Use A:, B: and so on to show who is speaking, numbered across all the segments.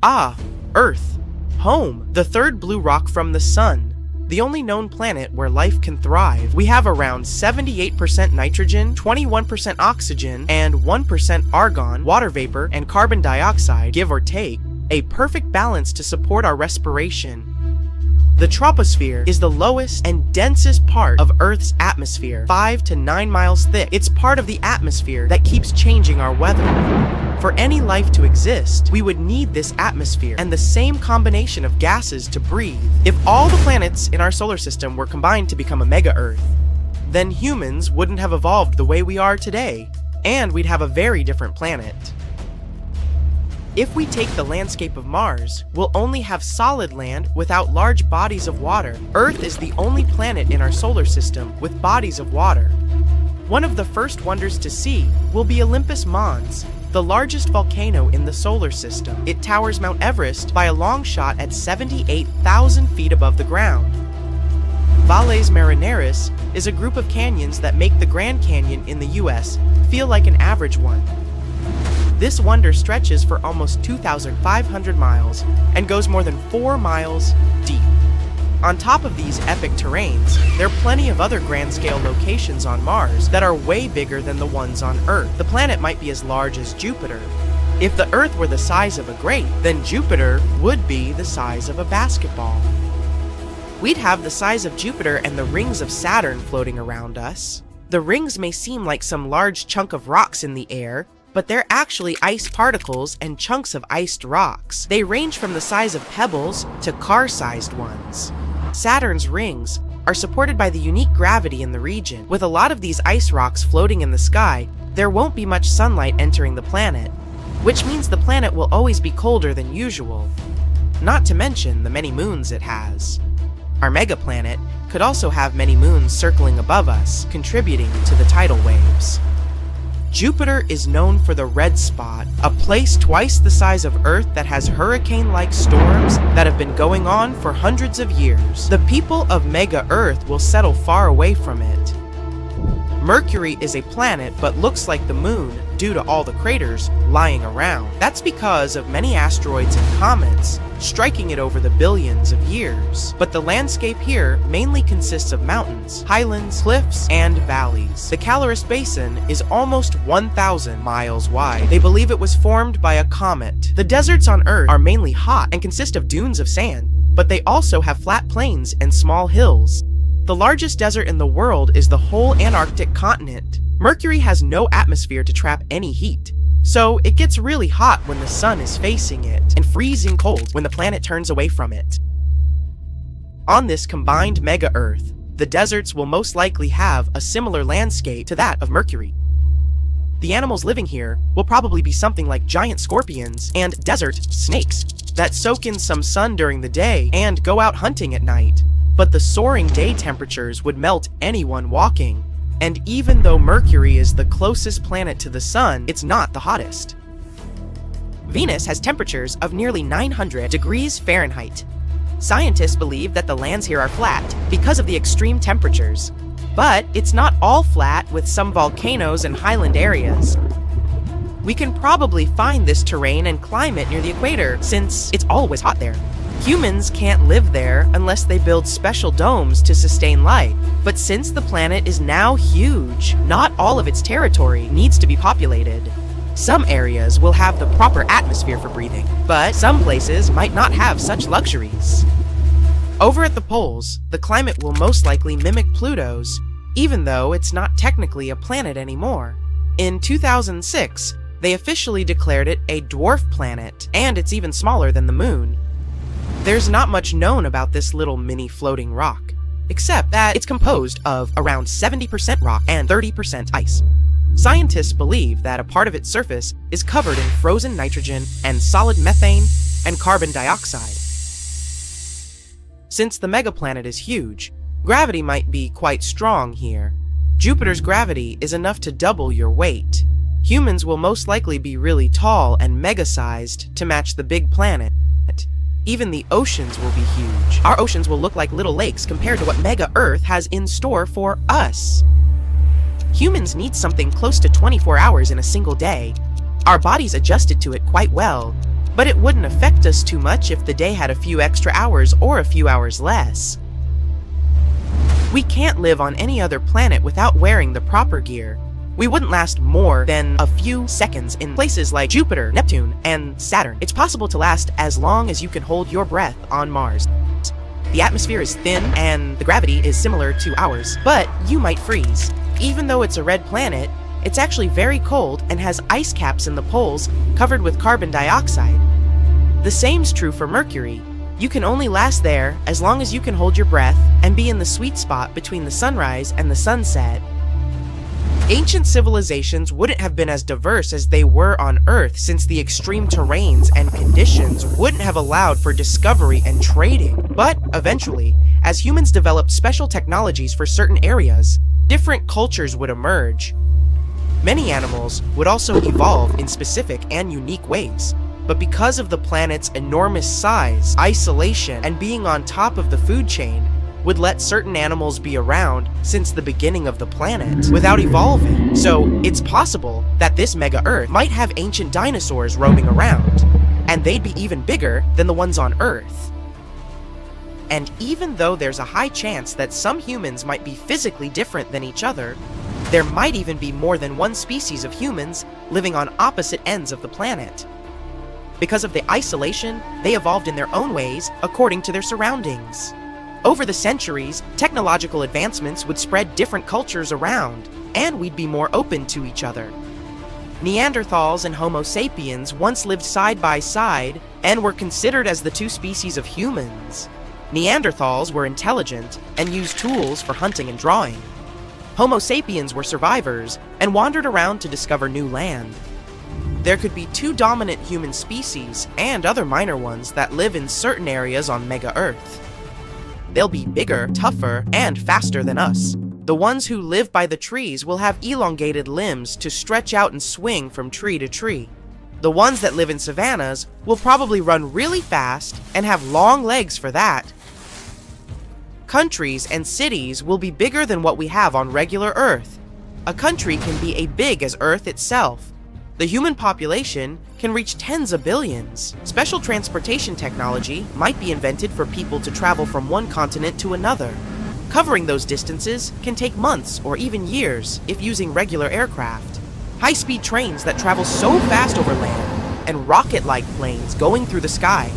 A: Ah, Earth. Home, the third blue rock from the Sun. The only known planet where life can thrive. We have around 78% nitrogen, 21% oxygen, and 1% argon, water vapor, and carbon dioxide, give or take, a perfect balance to support our respiration. The troposphere is the lowest and densest part of Earth's atmosphere, 5 to 9 miles thick. It's part of the atmosphere that keeps changing our weather. For any life to exist, we would need this atmosphere and the same combination of gases to breathe. If all the planets in our solar system were combined to become a mega-Earth, then humans wouldn't have evolved the way we are today, and we'd have a very different planet. If we take the landscape of Mars, we'll only have solid land without large bodies of water. Earth is the only planet in our solar system with bodies of water. One of the first wonders to see will be Olympus Mons, the largest volcano in the solar system. It towers Mount Everest by a long shot at 78,000 feet above the ground. Valles Marineris is a group of canyons that make the Grand Canyon in the US feel like an average one. This wonder stretches for almost 2,500 miles and goes more than 4 miles deep. On top of these epic terrains, there are plenty of other grand-scale locations on Mars that are way bigger than the ones on Earth. The planet might be as large as Jupiter. If the Earth were the size of a grape, then Jupiter would be the size of a basketball. We'd have the size of Jupiter and the rings of Saturn floating around us. The rings may seem like some large chunk of rocks in the air, but they're actually ice particles and chunks of iced rocks. They range from the size of pebbles to car-sized ones. Saturn's rings are supported by the unique gravity in the region. With a lot of these ice rocks floating in the sky, there won't be much sunlight entering the planet, which means the planet will always be colder than usual. Not to mention the many moons it has. Our megaplanet could also have many moons circling above us, contributing to the tidal waves. Jupiter is known for the red spot, a place twice the size of Earth that has hurricane-like storms that have been going on for hundreds of years. The people of Mega-Earth will settle far away from it. Mercury is a planet but looks like the moon due to all the craters lying around. That's because of many asteroids and comets striking it over the billions of years. But the landscape here mainly consists of mountains, highlands, cliffs, and valleys. The Caloris Basin is almost 1,000 miles wide. They believe it was formed by a comet. The deserts on Earth are mainly hot and consist of dunes of sand, but they also have flat plains and small hills. The largest desert in the world is the whole Antarctic continent. Mercury has no atmosphere to trap any heat, so it gets really hot when the sun is facing it, and freezing cold when the planet turns away from it. On this combined mega-Earth, the deserts will most likely have a similar landscape to that of Mercury. The animals living here will probably be something like giant scorpions and desert snakes that soak in some sun during the day and go out hunting at night. But the soaring day temperatures would melt anyone walking. And even though Mercury is the closest planet to the Sun, it's not the hottest. Venus has temperatures of nearly 900 degrees Fahrenheit. Scientists believe that the lands here are flat because of the extreme temperatures. But it's not all flat, with some volcanoes and highland areas. We can probably find this terrain and climate near the equator, since it's always hot there. Humans can't live there unless they build special domes to sustain life. But since the planet is now huge, not all of its territory needs to be populated. Some areas will have the proper atmosphere for breathing, but some places might not have such luxuries. Over at the poles, the climate will most likely mimic Pluto's, even though it's not technically a planet anymore. In 2006, they officially declared it a dwarf planet, and it's even smaller than the Moon. There's not much known about this little mini floating rock, except that it's composed of around 70% rock and 30% ice. Scientists believe that a part of its surface is covered in frozen nitrogen and solid methane and carbon dioxide. Since the megaplanet is huge, gravity might be quite strong here. Jupiter's gravity is enough to double your weight. Humans will most likely be really tall and mega-sized to match the big planet. Even the oceans will be huge. Our oceans will look like little lakes compared to what Mega-Earth has in store for us. Humans need something close to 24 hours in a single day. Our bodies adjusted to it quite well, but it wouldn't affect us too much if the day had a few extra hours or a few hours less. We can't live on any other planet without wearing the proper gear. We wouldn't last more than a few seconds in places like Jupiter, Neptune, and Saturn. It's possible to last as long as you can hold your breath on Mars. The atmosphere is thin and the gravity is similar to ours, but you might freeze. Even though it's a red planet, it's actually very cold and has ice caps in the poles covered with carbon dioxide. The same's true for Mercury. You can only last there as long as you can hold your breath and be in the sweet spot between the sunrise and the sunset. Ancient civilizations wouldn't have been as diverse as they were on Earth, since the extreme terrains and conditions wouldn't have allowed for discovery and trading. But eventually, as humans developed special technologies for certain areas, different cultures would emerge. Many animals would also evolve in specific and unique ways. But because of the planet's enormous size, isolation, and being on top of the food chain, would let certain animals be around since the beginning of the planet without evolving. So it's possible that this mega Earth might have ancient dinosaurs roaming around, and they'd be even bigger than the ones on Earth. And even though there's a high chance that some humans might be physically different than each other, there might even be more than one species of humans living on opposite ends of the planet. Because of the isolation, they evolved in their own ways according to their surroundings. Over the centuries, technological advancements would spread different cultures around, and we'd be more open to each other. Neanderthals and Homo sapiens once lived side by side and were considered as the two species of humans. Neanderthals were intelligent and used tools for hunting and drawing. Homo sapiens were survivors and wandered around to discover new land. There could be two dominant human species and other minor ones that live in certain areas on Mega Earth. They'll be bigger, tougher, and faster than us. The ones who live by the trees will have elongated limbs to stretch out and swing from tree to tree. The ones that live in savannas will probably run really fast and have long legs for that. Countries and cities will be bigger than what we have on regular Earth. A country can be as big as Earth itself. The human population can reach tens of billions. Special transportation technology might be invented for people to travel from one continent to another. Covering those distances can take months or even years if using regular aircraft. High-speed trains that travel so fast over land, and rocket-like planes going through the sky.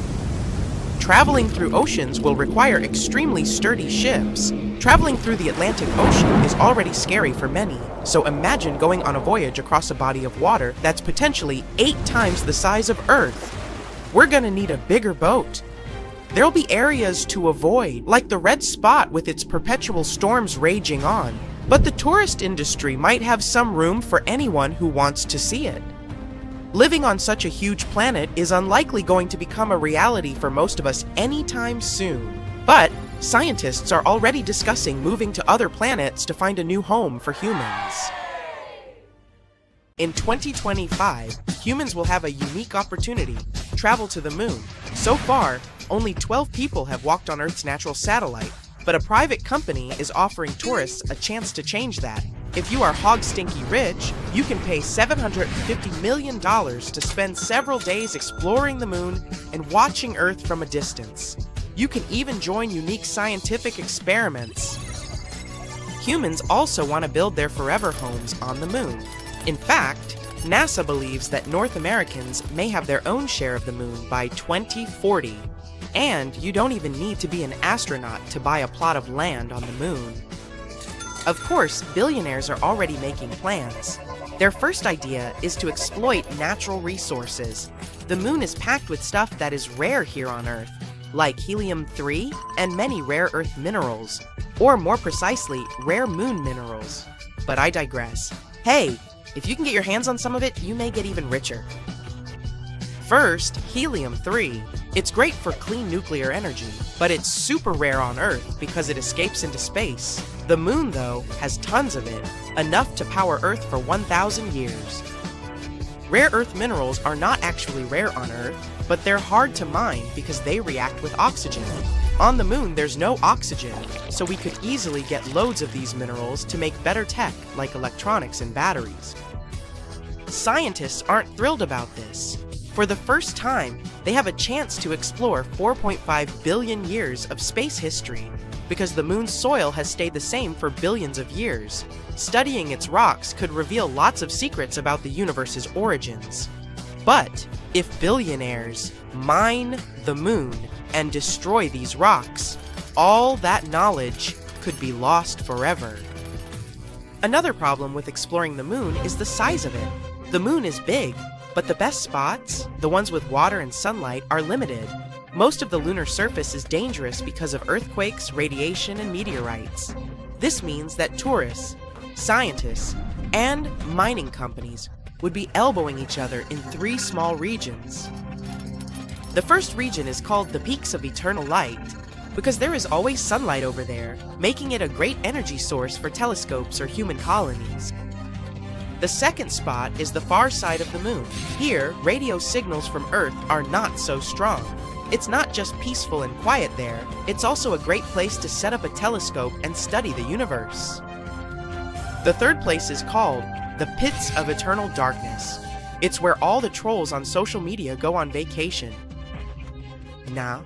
A: Traveling through oceans will require extremely sturdy ships. Traveling through the Atlantic Ocean is already scary for many, so imagine going on a voyage across a body of water that's potentially 8 times the size of Earth. We're gonna need a bigger boat. There'll be areas to avoid, like the red spot with its perpetual storms raging on, but the tourist industry might have some room for anyone who wants to see it. Living on such a huge planet is unlikely going to become a reality for most of us anytime soon, but scientists are already discussing moving to other planets to find a new home for humans. In 2025, humans will have a unique opportunity: travel to the moon. So far, only 12 people have walked on Earth's natural satellite, but a private company is offering tourists a chance to change that. If you are hog stinky rich, you can pay $750 million to spend several days exploring the moon and watching Earth from a distance. You can even join unique scientific experiments. Humans also want to build their forever homes on the moon. In fact, NASA believes that North Americans may have their own share of the moon by 2040. And you don't even need to be an astronaut to buy a plot of land on the moon. Of course, billionaires are already making plans. Their first idea is to exploit natural resources. The moon is packed with stuff that is rare here on Earth, like helium-3 and many rare Earth minerals, or more precisely, rare moon minerals. But I digress. Hey, if you can get your hands on some of it, you may get even richer. First, helium-3. It's great for clean nuclear energy, but it's super rare on Earth because it escapes into space. The moon, though, has tons of it, enough to power Earth for 1,000 years. Rare earth minerals are not actually rare on Earth, but they're hard to mine because they react with oxygen. On the moon, there's no oxygen, so we could easily get loads of these minerals to make better tech like electronics and batteries. Scientists aren't thrilled about this. For the first time, they have a chance to explore 4.5 billion years of space history, because the moon's soil has stayed the same for billions of years. Studying its rocks could reveal lots of secrets about the universe's origins. But if billionaires mine the moon and destroy these rocks, all that knowledge could be lost forever. Another problem with exploring the moon is the size of it. The moon is big, but the best spots, the ones with water and sunlight, are limited. Most of the lunar surface is dangerous because of earthquakes, radiation, and meteorites. This means that tourists, scientists, and mining companies would be elbowing each other in 3 small regions. The first region is called the Peaks of Eternal Light, because there is always sunlight over there, making it a great energy source for telescopes or human colonies. The second spot is the far side of the moon. Here, radio signals from Earth are not so strong. It's not just peaceful and quiet there, it's also a great place to set up a telescope and study the universe. The third place is called the Pits of Eternal Darkness. It's where all the trolls on social media go on vacation. Nah,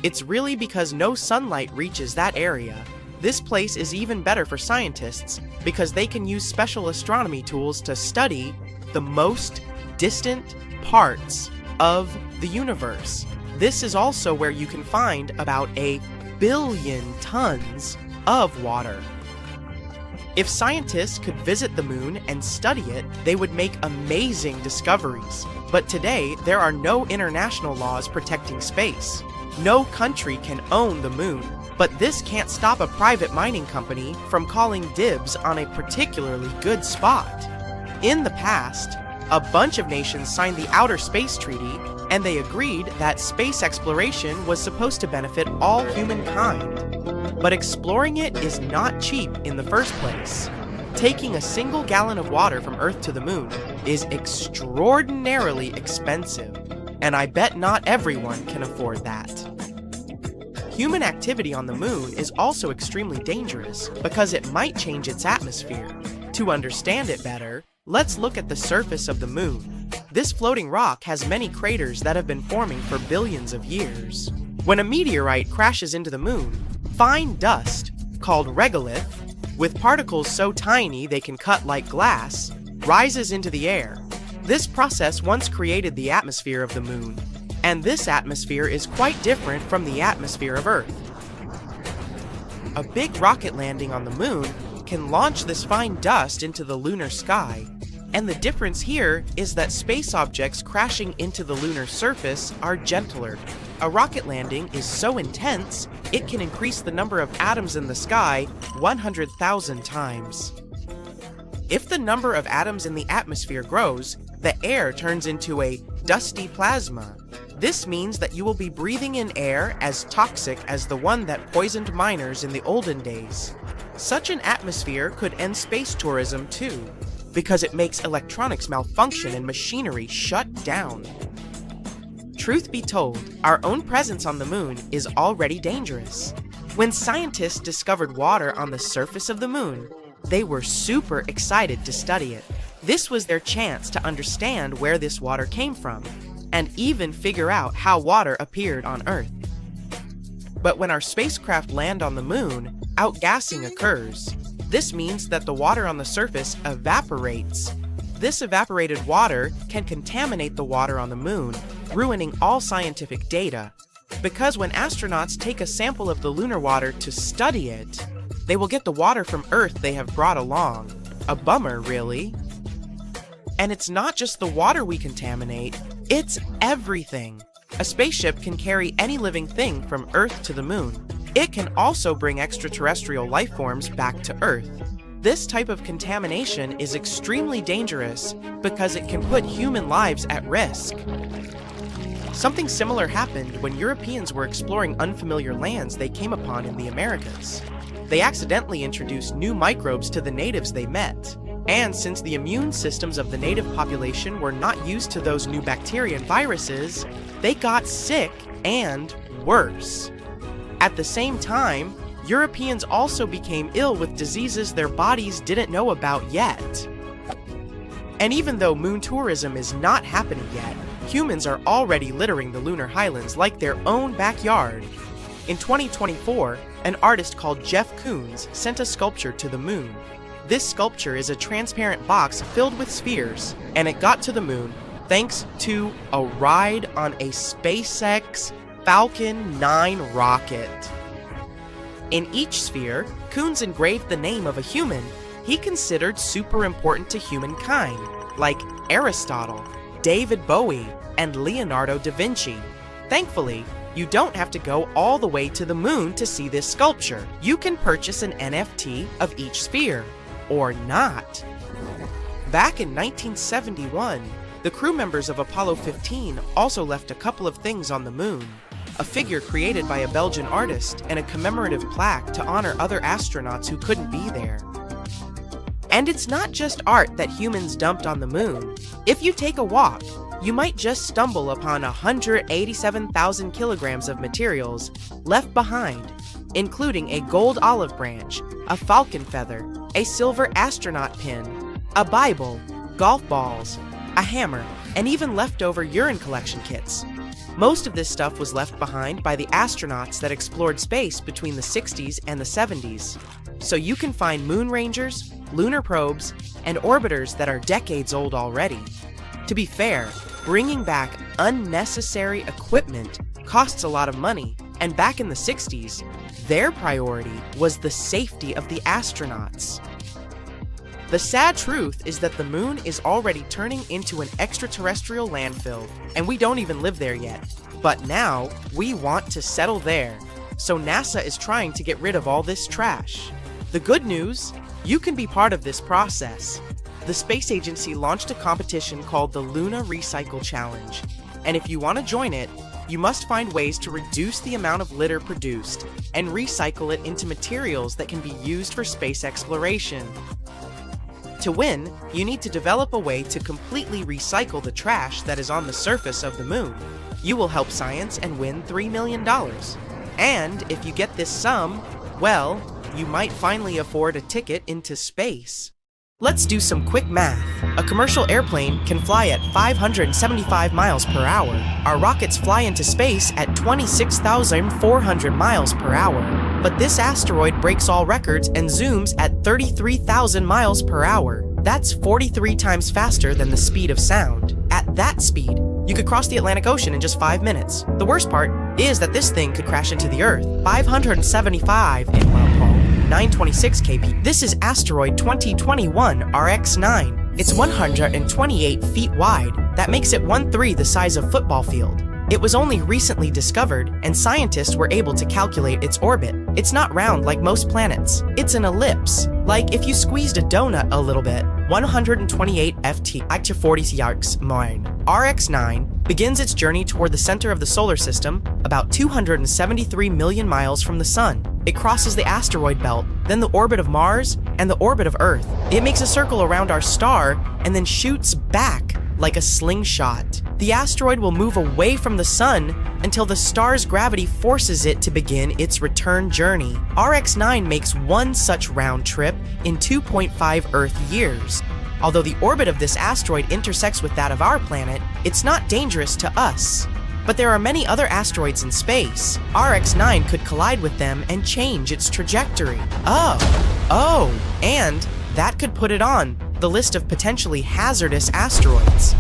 A: it's really because no sunlight reaches that area. This place is even better for scientists because they can use special astronomy tools to study the most distant parts of the universe. This is also where you can find about 1 billion tons of water. If scientists could visit the moon and study it, they would make amazing discoveries. But today, there are no international laws protecting space. No country can own the moon, but this can't stop a private mining company from calling dibs on a particularly good spot. In the past, a bunch of nations signed the Outer Space Treaty, and they agreed that space exploration was supposed to benefit all humankind. But exploring it is not cheap in the first place. Taking a single gallon of water from Earth to the moon is extraordinarily expensive, and I bet not everyone can afford that. Human activity on the moon is also extremely dangerous because it might change its atmosphere. To understand it better, let's look at the surface of the moon. This floating rock has many craters that have been forming for billions of years. When a meteorite crashes into the moon, fine dust, called regolith, with particles so tiny they can cut like glass, rises into the air. This process once created the atmosphere of the moon, and this atmosphere is quite different from the atmosphere of Earth. A big rocket landing on the moon can launch this fine dust into the lunar sky, and the difference here is that space objects crashing into the lunar surface are gentler. A rocket landing is so intense, it can increase the number of atoms in the sky 100,000 times. If the number of atoms in the atmosphere grows, the air turns into a dusty plasma. This means that you will be breathing in air as toxic as the one that poisoned miners in the olden days. Such an atmosphere could end space tourism too, because it makes electronics malfunction and machinery shut down. Truth be told, our own presence on the moon is already dangerous. When scientists discovered water on the surface of the moon, they were super excited to study it. This was their chance to understand where this water came from, and even figure out how water appeared on Earth. But when our spacecraft land on the moon, outgassing occurs. This means that the water on the surface evaporates. This evaporated water can contaminate the water on the moon, ruining all scientific data. Because when astronauts take a sample of the lunar water to study it, they will get the water from Earth they have brought along. A bummer, really. And it's not just the water we contaminate, it's everything. A spaceship can carry any living thing from Earth to the moon. It can also bring extraterrestrial life forms back to Earth. This type of contamination is extremely dangerous because it can put human lives at risk. Something similar happened when Europeans were exploring unfamiliar lands they came upon in the Americas. They accidentally introduced new microbes to the natives they met, and since the immune systems of the native population were not used to those new bacteria and viruses, they got sick and worse. At the same time, Europeans also became ill with diseases their bodies didn't know about yet. And even though moon tourism is not happening yet, Humans are already littering the lunar highlands like their own backyard. In 2024, an artist called Jeff Koons sent a sculpture to the moon. This sculpture is a transparent box filled with spheres, and it got to the moon thanks to a ride on a SpaceX Falcon 9 rocket. In each sphere, Koons engraved the name of a human he considered super important to humankind, like Aristotle, David Bowie, and Leonardo da Vinci. Thankfully, you don't have to go all the way to the moon to see this sculpture. You can purchase an NFT of each sphere, or not. Back in 1971, the crew members of Apollo 15 also left a couple of things on the moon. A figure created by a Belgian artist and a commemorative plaque to honor other astronauts who couldn't be there. And it's not just art that humans dumped on the moon. If you take a walk, you might just stumble upon 187,000 kilograms of materials left behind, including a gold olive branch, a falcon feather, a silver astronaut pin, a Bible, golf balls, a hammer, and even leftover urine collection kits. Most of this stuff was left behind by the astronauts that explored space between the 60s and the 70s. So you can find moon rangers, lunar probes, and orbiters that are decades old already. To be fair, bringing back unnecessary equipment costs a lot of money, and back in the 60s, their priority was the safety of the astronauts. The sad truth is that the moon is already turning into an extraterrestrial landfill, and we don't even live there yet. But now, we want to settle there, so NASA is trying to get rid of all this trash. The good news? You can be part of this process. The space agency launched a competition called the Luna Recycle Challenge, and if you want to join it, you must find ways to reduce the amount of litter produced and recycle it into materials that can be used for space exploration. To win, you need to develop a way to completely recycle the trash that is on the surface of the moon. You will help science and win $3 million. And if you get this sum, well, you might finally afford a ticket into space. Let's do some quick math. A commercial airplane can fly at 575 miles per hour. Our rockets fly into space at 26,400 miles per hour. But this asteroid breaks all records and zooms at 33,000 miles per hour. That's 43 times faster than the speed of sound. At that speed, you could cross the Atlantic Ocean in just 5 minutes. The worst part is that this thing could crash into the Earth. 575 in mile 926 kp. This is asteroid 2021 RX-9. It's 128 feet wide. That makes it 1/3 the size of football field. It was only recently discovered, and scientists were able to calculate its orbit. It's not round like most planets. It's an ellipse, like if you squeezed a donut a little bit. 128 ft 40 yards mine. RX-9 begins its journey toward the center of the solar system about 273 million miles from the sun. It crosses the asteroid belt, then the orbit of Mars, and the orbit of Earth. It makes a circle around our star and then shoots back like a slingshot. The asteroid will move away from the sun until the star's gravity forces it to begin its return journey. RX-9 makes one such round trip in 2.5 Earth years. Although the orbit of this asteroid intersects with that of our planet, it's not dangerous to us. But there are many other asteroids in space. RX-9 could collide with them and change its trajectory. Oh, and that could put it on the list of potentially hazardous asteroids.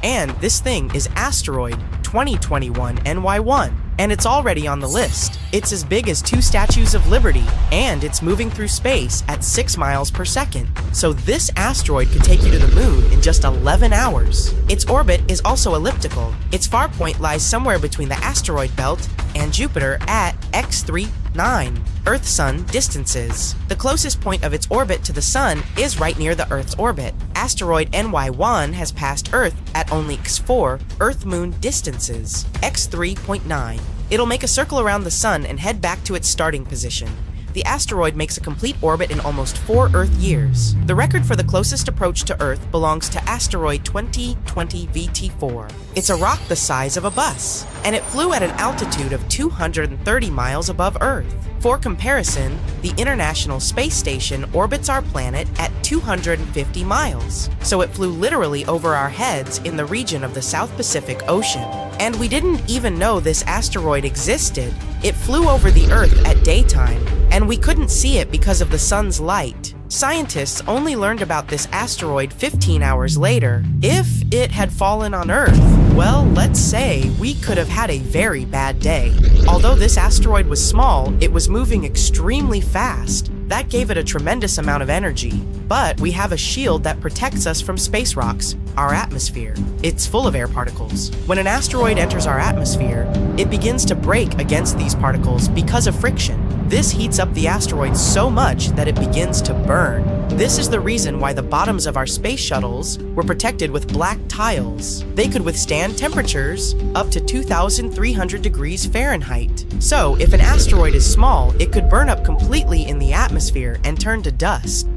A: And this thing is asteroid 2021 NY1, and it's already on the list. It's as big as 2 Statues of Liberty, and it's moving through space at 6 miles per second. So this asteroid could take you to the moon in just 11 hours. Its orbit is also elliptical. Its far point lies somewhere between the asteroid belt and Jupiter at X39 Earth-Sun distances. The closest point of its orbit to the Sun is right near the Earth's orbit. Asteroid NY1 has passed Earth at only X4 Earth-Moon distances, X3.9. It'll make a circle around the Sun and head back to its starting position. the asteroid makes a complete orbit in almost 4 Earth years. The record for the closest approach to Earth belongs to asteroid 2020 VT4. It's a rock the size of a bus, and it flew at an altitude of 230 miles above Earth. For comparison, the International Space Station orbits our planet at 250 miles, so it flew literally over our heads in the region of the South Pacific Ocean. And we didn't even know this asteroid existed. It flew over the Earth at daytime, and we couldn't see it because of the sun's light. Scientists only learned about this asteroid 15 hours later. If it had fallen on Earth, well, let's say we could have had a very bad day. Although this asteroid was small, it was moving extremely fast. That gave it a tremendous amount of energy. But we have a shield that protects us from space rocks, our atmosphere. It's full of air particles. When an asteroid enters our atmosphere, it begins to break against these particles because of friction. This heats up the asteroid so much that it begins to burn. This is the reason why the bottoms of our space shuttles were protected with black tiles. They could withstand temperatures up to 2,300 degrees Fahrenheit. So, if an asteroid is small, it could burn up completely in the atmosphere and turn to dust.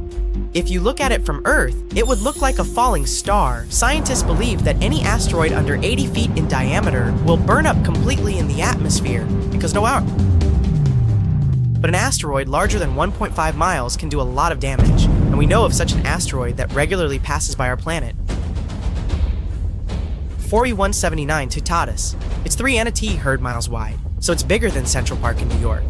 A: If you look at it from Earth, it would look like a falling star. Scientists believe that any asteroid under 80 feet in diameter will burn up completely in the atmosphere because but an asteroid larger than 1.5 miles can do a lot of damage, and we know of such an asteroid that regularly passes by our planet. 4E-179 Toutatis. It's 3 T herd miles wide, so it's bigger than Central Park in New York.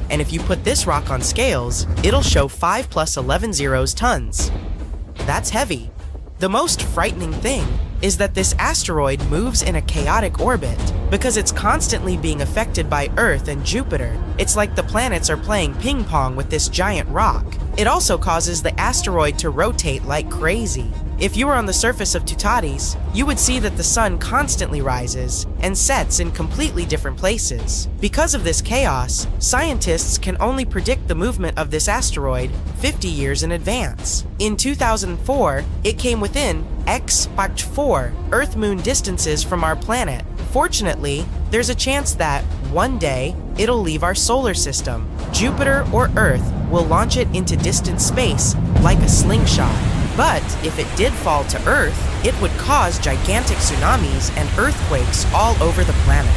A: And if you put this rock on scales, it'll show 5 + 11 zeros tons. That's heavy. The most frightening thing is that this asteroid moves in a chaotic orbit because it's constantly being affected by Earth and Jupiter. It's like the planets are playing ping pong with this giant rock. It also causes the asteroid to rotate like crazy. If you were on the surface of Toutatis, you would see that the sun constantly rises and sets in completely different places. Because of this chaos, scientists can only predict the movement of this asteroid 50 years in advance. In 2004, it came within X-4 Earth-Moon distances from our planet. Fortunately, there's a chance that, one day, it'll leave our solar system. Jupiter or Earth will launch it into distant space like a slingshot. But if it did fall to Earth, it would cause gigantic tsunamis and earthquakes all over the planet.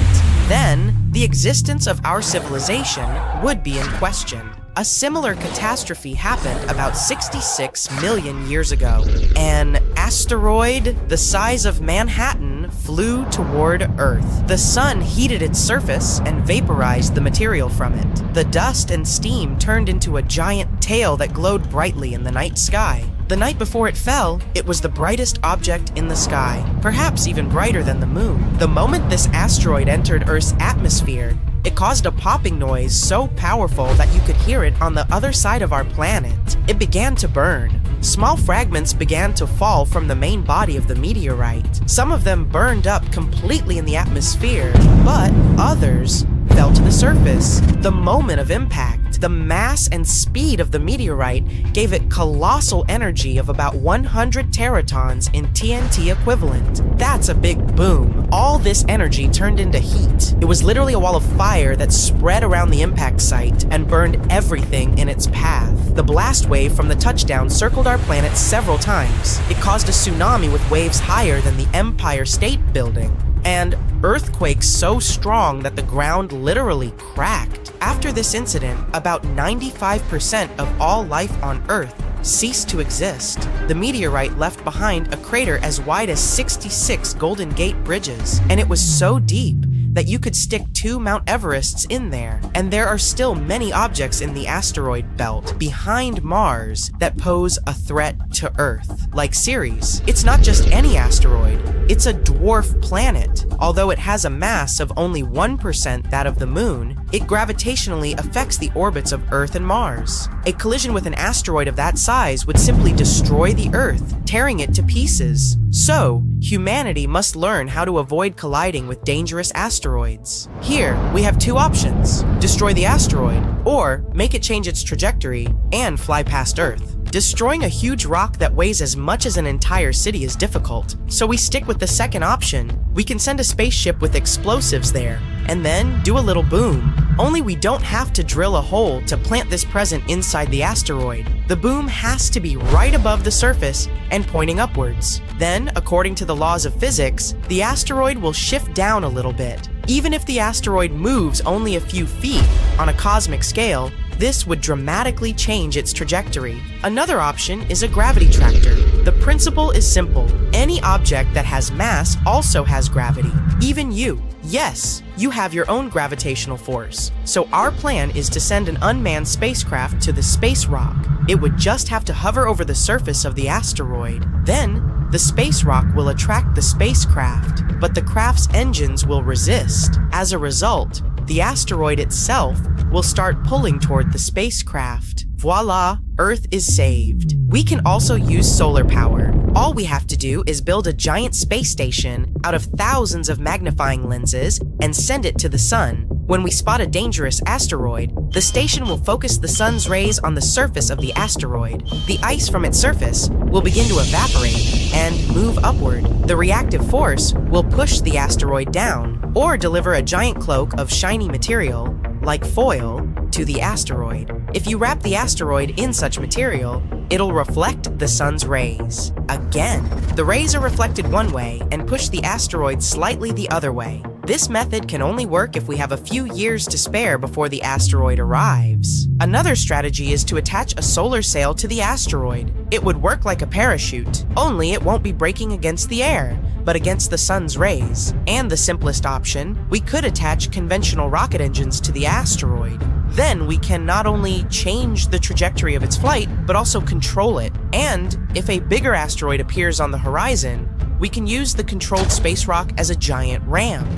A: Then, the existence of our civilization would be in question. A similar catastrophe happened about 66 million years ago. An asteroid the size of Manhattan flew toward Earth. The sun heated its surface and vaporized the material from it. The dust and steam turned into a giant tail that glowed brightly in the night sky. The night before it fell, it was the brightest object in the sky, perhaps even brighter than the moon. The moment this asteroid entered Earth's atmosphere, it caused a popping noise so powerful that you could hear it on the other side of our planet. It began to burn. Small fragments began to fall from the main body of the meteorite. Some of them burned up completely in the atmosphere, but others fell to the surface. The moment of impact, the mass and speed of the meteorite gave it colossal energy of about 100 teratons in TNT equivalent. That's a big boom. All this energy turned into heat. It was literally a wall of fire that spread around the impact site and burned everything in its path. The blast wave from the touchdown circled our planet several times. It caused a tsunami with waves higher than the Empire State Building, and earthquakes so strong that the ground literally cracked. After this incident, about 95% of all life on Earth ceased to exist. The meteorite left behind a crater as wide as 66 Golden Gate bridges, and it was so deep that you could stick 2 Mount Everests in there. And there are still many objects in the asteroid belt behind Mars that pose a threat to Earth, like Ceres. It's not just any asteroid, it's a dwarf planet. Although it has a mass of only 1% that of the Moon, it gravitationally affects the orbits of Earth and Mars. A collision with an asteroid of that size would simply destroy the Earth, tearing it to pieces. So, humanity must learn how to avoid colliding with dangerous asteroids. Here, we have 2 options: destroy the asteroid, or make it change its trajectory and fly past Earth. Destroying a huge rock that weighs as much as an entire city is difficult, so we stick with the second option. We can send a spaceship with explosives there, and then do a little boom. Only we don't have to drill a hole to plant this present inside the asteroid. The boom has to be right above the surface and pointing upwards. Then, according to the laws of physics, the asteroid will shift down a little bit. Even if the asteroid moves only a few feet on a cosmic scale, this would dramatically change its trajectory. Another option is a gravity tractor. The principle is simple. Any object that has mass also has gravity. Even you. Yes, you have your own gravitational force. So our plan is to send an unmanned spacecraft to the space rock. It would just have to hover over the surface of the asteroid. Then, the space rock will attract the spacecraft, but the craft's engines will resist. As a result, the asteroid itself will start pulling toward the spacecraft. Voila, Earth is saved. We can also use solar power. All we have to do is build a giant space station out of thousands of magnifying lenses and send it to the sun. When we spot a dangerous asteroid, the station will focus the sun's rays on the surface of the asteroid. The ice from its surface will begin to evaporate and move upward. The reactive force will push the asteroid down or deliver a giant cloak of shiny material, like foil, to the asteroid. If you wrap the asteroid in such material, it'll reflect the sun's rays. Again, the rays are reflected one way and push the asteroid slightly the other way. This method can only work if we have a few years to spare before the asteroid arrives. Another strategy is to attach a solar sail to the asteroid. It would work like a parachute, only it won't be breaking against the air, but against the sun's rays. And the simplest option, we could attach conventional rocket engines to the asteroid. Then we can not only change the trajectory of its flight, but also control it. And if a bigger asteroid appears on the horizon, we can use the controlled space rock as a giant ram.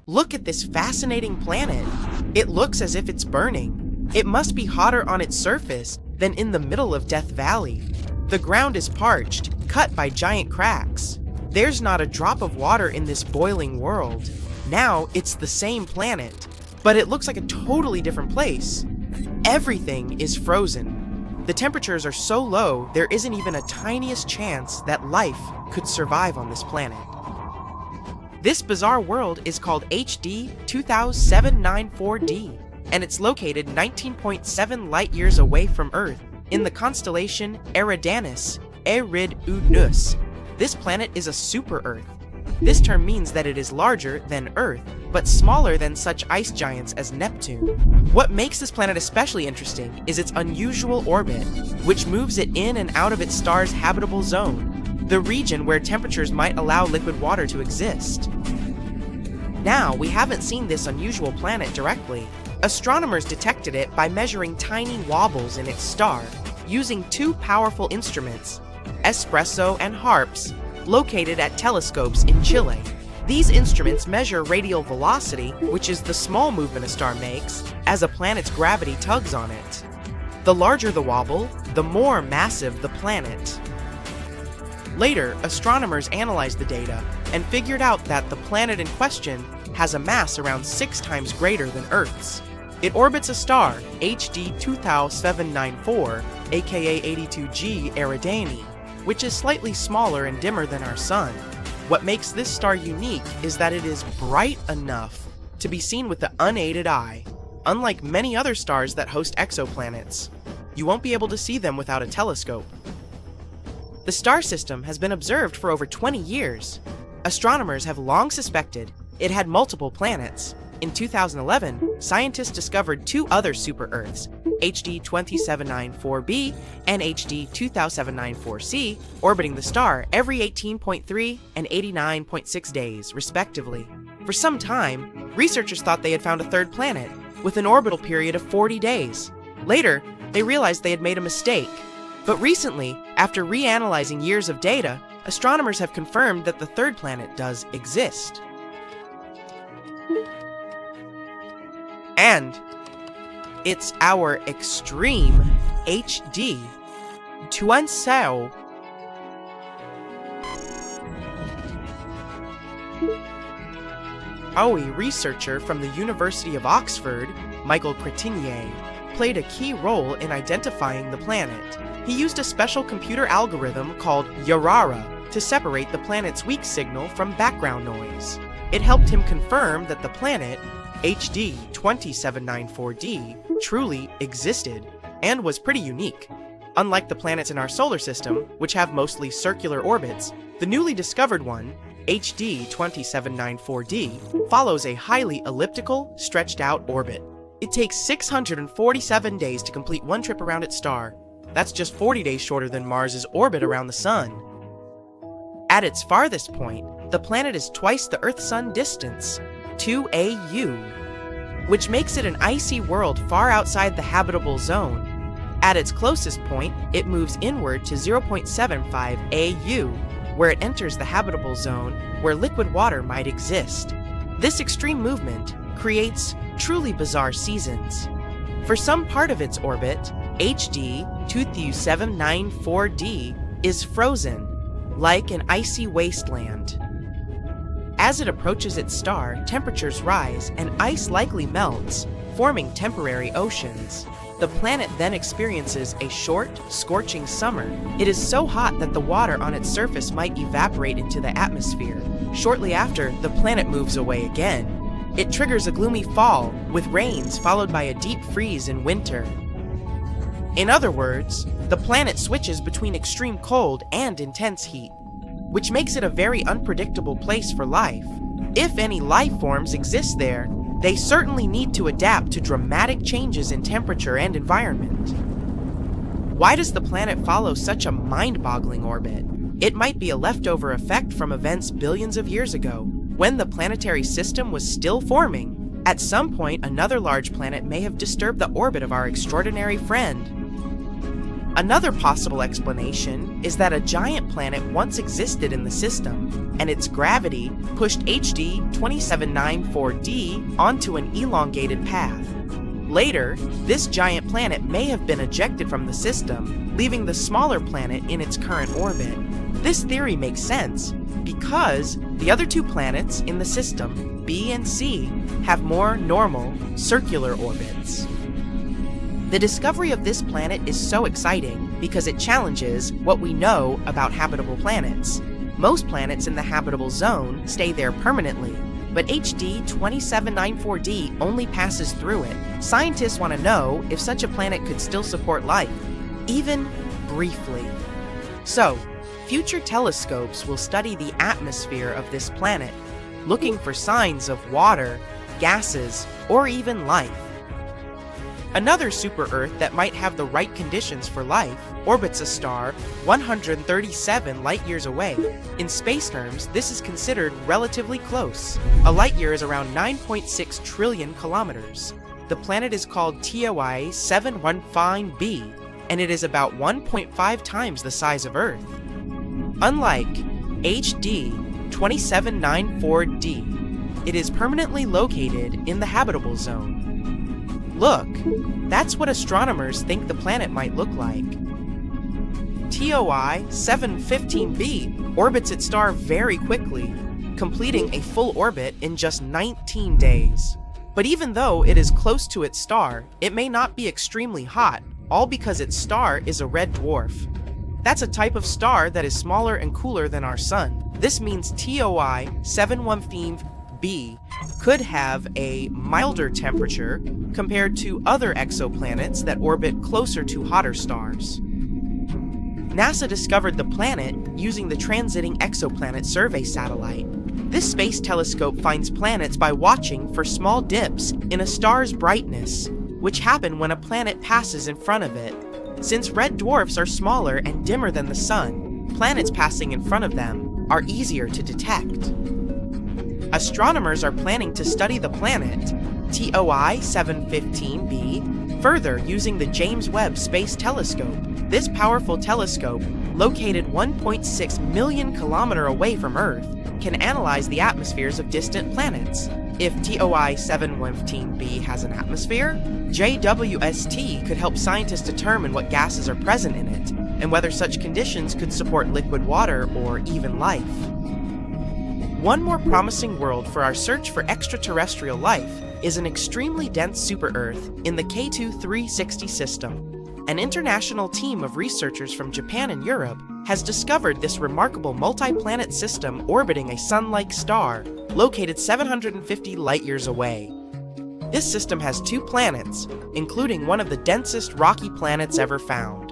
A: Look at this fascinating planet. It looks as if it's burning. It must be hotter on its surface than in the middle of Death Valley. The ground is parched, cut by giant cracks. There's not a drop of water in this boiling world. Now it's the same planet, but it looks like a totally different place. Everything is frozen. The temperatures are so low, there isn't even a tiniest chance that life could survive on this planet. This bizarre world is called HD 20794d, and it's located 19.7 light-years away from Earth in the constellation Eridanus. This planet is a super-Earth. This term means that it is larger than Earth, but smaller than such ice giants as Neptune. What makes this planet especially interesting is its unusual orbit, which moves it in and out of its star's habitable zone, the region where temperatures might allow liquid water to exist. Now, we haven't seen this unusual planet directly. Astronomers detected it by measuring tiny wobbles in its star, using two powerful instruments, Espresso and HARPS, located at telescopes in Chile. These instruments measure radial velocity, which is the small movement a star makes, as a planet's gravity tugs on it. The larger the wobble, the more massive the planet. Later, astronomers analyzed the data and figured out that the planet in question has a mass around 6 times greater than Earth's. It orbits a star, HD 20794, aka 82G Eridani, which is slightly smaller and dimmer than our Sun. What makes this star unique is that it is bright enough to be seen with the unaided eye. Unlike many other stars that host exoplanets, you won't be able to see them without a telescope. The star system has been observed for over 20 years. Astronomers have long suspected it had multiple planets. In 2011, scientists discovered 2 other super-Earths, HD 20794b and HD 20794c, orbiting the star every 18.3 and 89.6 days, respectively. For some time, researchers thought they had found a third planet, with an orbital period of 40 days. Later, they realized they had made a mistake. But recently, after reanalyzing years of data, astronomers have confirmed that the third planet does exist. And it's our extreme HD Tuansao. A researcher from the University of Oxford, Michael Cretinier, played a key role in identifying the planet. He used a special computer algorithm called Yarara to separate the planet's weak signal from background noise. It helped him confirm that the planet HD 2794d, truly existed and was pretty unique. Unlike the planets in our solar system, which have mostly circular orbits, the newly discovered one, HD 2794d, follows a highly elliptical, stretched-out orbit. It takes 647 days to complete one trip around its star. That's just 40 days shorter than Mars's orbit around the Sun. At its farthest point, the planet is twice the Earth-Sun distance, 2 AU, which makes it an icy world far outside the habitable zone. At its closest point, it moves inward to 0.75 AU, where it enters the habitable zone where liquid water might exist. This extreme movement creates truly bizarre seasons. For some part of its orbit, HD 2794d is frozen, like an icy wasteland. As it approaches its star, temperatures rise and ice likely melts, forming temporary oceans. The planet then experiences a short, scorching summer. It is so hot that the water on its surface might evaporate into the atmosphere. Shortly after, the planet moves away again. It triggers a gloomy fall, with rains followed by a deep freeze in winter. In other words, the planet switches between extreme cold and intense heat, which makes it a very unpredictable place for life. If any life forms exist there, they certainly need to adapt to dramatic changes in temperature and environment. Why does the planet follow such a mind-boggling orbit? It might be a leftover effect from events billions of years ago, when the planetary system was still forming. At some point, another large planet may have disturbed the orbit of our extraordinary friend. Another possible explanation is that a giant planet once existed in the system, and its gravity pushed HD 2794d onto an elongated path. Later, this giant planet may have been ejected from the system, leaving the smaller planet in its current orbit. This theory makes sense because the other two planets in the system, B and C, have more normal, circular orbits. The discovery of this planet is so exciting because it challenges what we know about habitable planets. Most planets in the habitable zone stay there permanently, but HD 2794d only passes through it. Scientists want to know if such a planet could still support life, even briefly. So, future telescopes will study the atmosphere of this planet, looking for signs of water, gases, or even life. Another super-Earth that might have the right conditions for life orbits a star 137 light-years away. In space terms, this is considered relatively close. A light-year is around 9.6 trillion kilometers. The planet is called TOI 715b, and it is about 1.5 times the size of Earth. Unlike HD 2794d, it is permanently located in the habitable zone. Look, that's what astronomers think the planet might look like. TOI 715b orbits its star very quickly, completing a full orbit in just 19 days. But even though it is close to its star, it may not be extremely hot, all because its star is a red dwarf. That's a type of star that is smaller and cooler than our Sun. This means TOI 715b could have a milder temperature compared to other exoplanets that orbit closer to hotter stars. NASA discovered the planet using the Transiting Exoplanet Survey satellite. This space telescope finds planets by watching for small dips in a star's brightness, which happen when a planet passes in front of it. Since red dwarfs are smaller and dimmer than the Sun, planets passing in front of them are easier to detect. Astronomers are planning to study the planet, TOI 715b, further using the James Webb Space Telescope. This powerful telescope, located 1.6 million kilometers away from Earth, can analyze the atmospheres of distant planets. If TOI 715b has an atmosphere, JWST could help scientists determine what gases are present in it, and whether such conditions could support liquid water or even life. One more promising world for our search for extraterrestrial life is an extremely dense super-Earth in the K2 360 system. An international team of researchers from Japan and Europe has discovered this remarkable multi-planet system orbiting a sun-like star located 750 light-years away. This system has 2 planets, including one of the densest rocky planets ever found.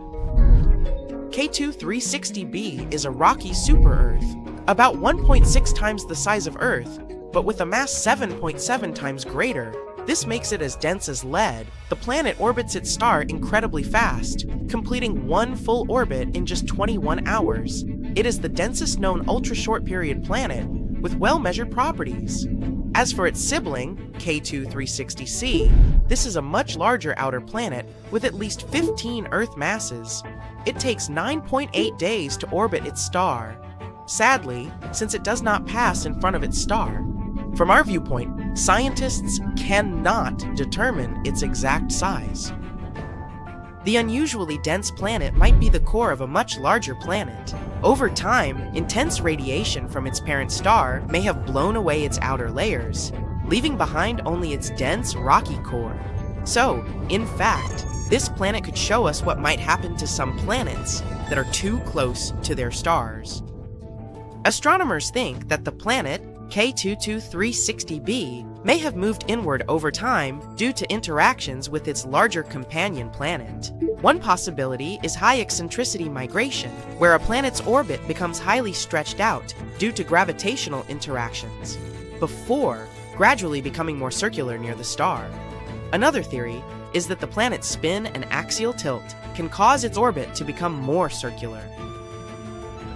A: K2-360b is a rocky super-Earth, about 1.6 times the size of Earth, but with a mass 7.7 times greater. This makes it as dense as lead. The planet orbits its star incredibly fast, completing 1 full orbit in just 21 hours. It is the densest known ultra-short period planet, with well-measured properties. As for its sibling, K2-360c, this is a much larger outer planet with at least 15 Earth masses. It takes 9.8 days to orbit its star. Sadly, since it does not pass in front of its star. From our viewpoint, scientists cannot determine its exact size. The unusually dense planet might be the core of a much larger planet. Over time, intense radiation from its parent star may have blown away its outer layers, leaving behind only its dense, rocky core. So, in fact, this planet could show us what might happen to some planets that are too close to their stars. Astronomers think that the planet, K2-360b, may have moved inward over time due to interactions with its larger companion planet. One possibility is high eccentricity migration, where a planet's orbit becomes highly stretched out due to gravitational interactions, before gradually becoming more circular near the star. Another theory is that the planet's spin and axial tilt can cause its orbit to become more circular.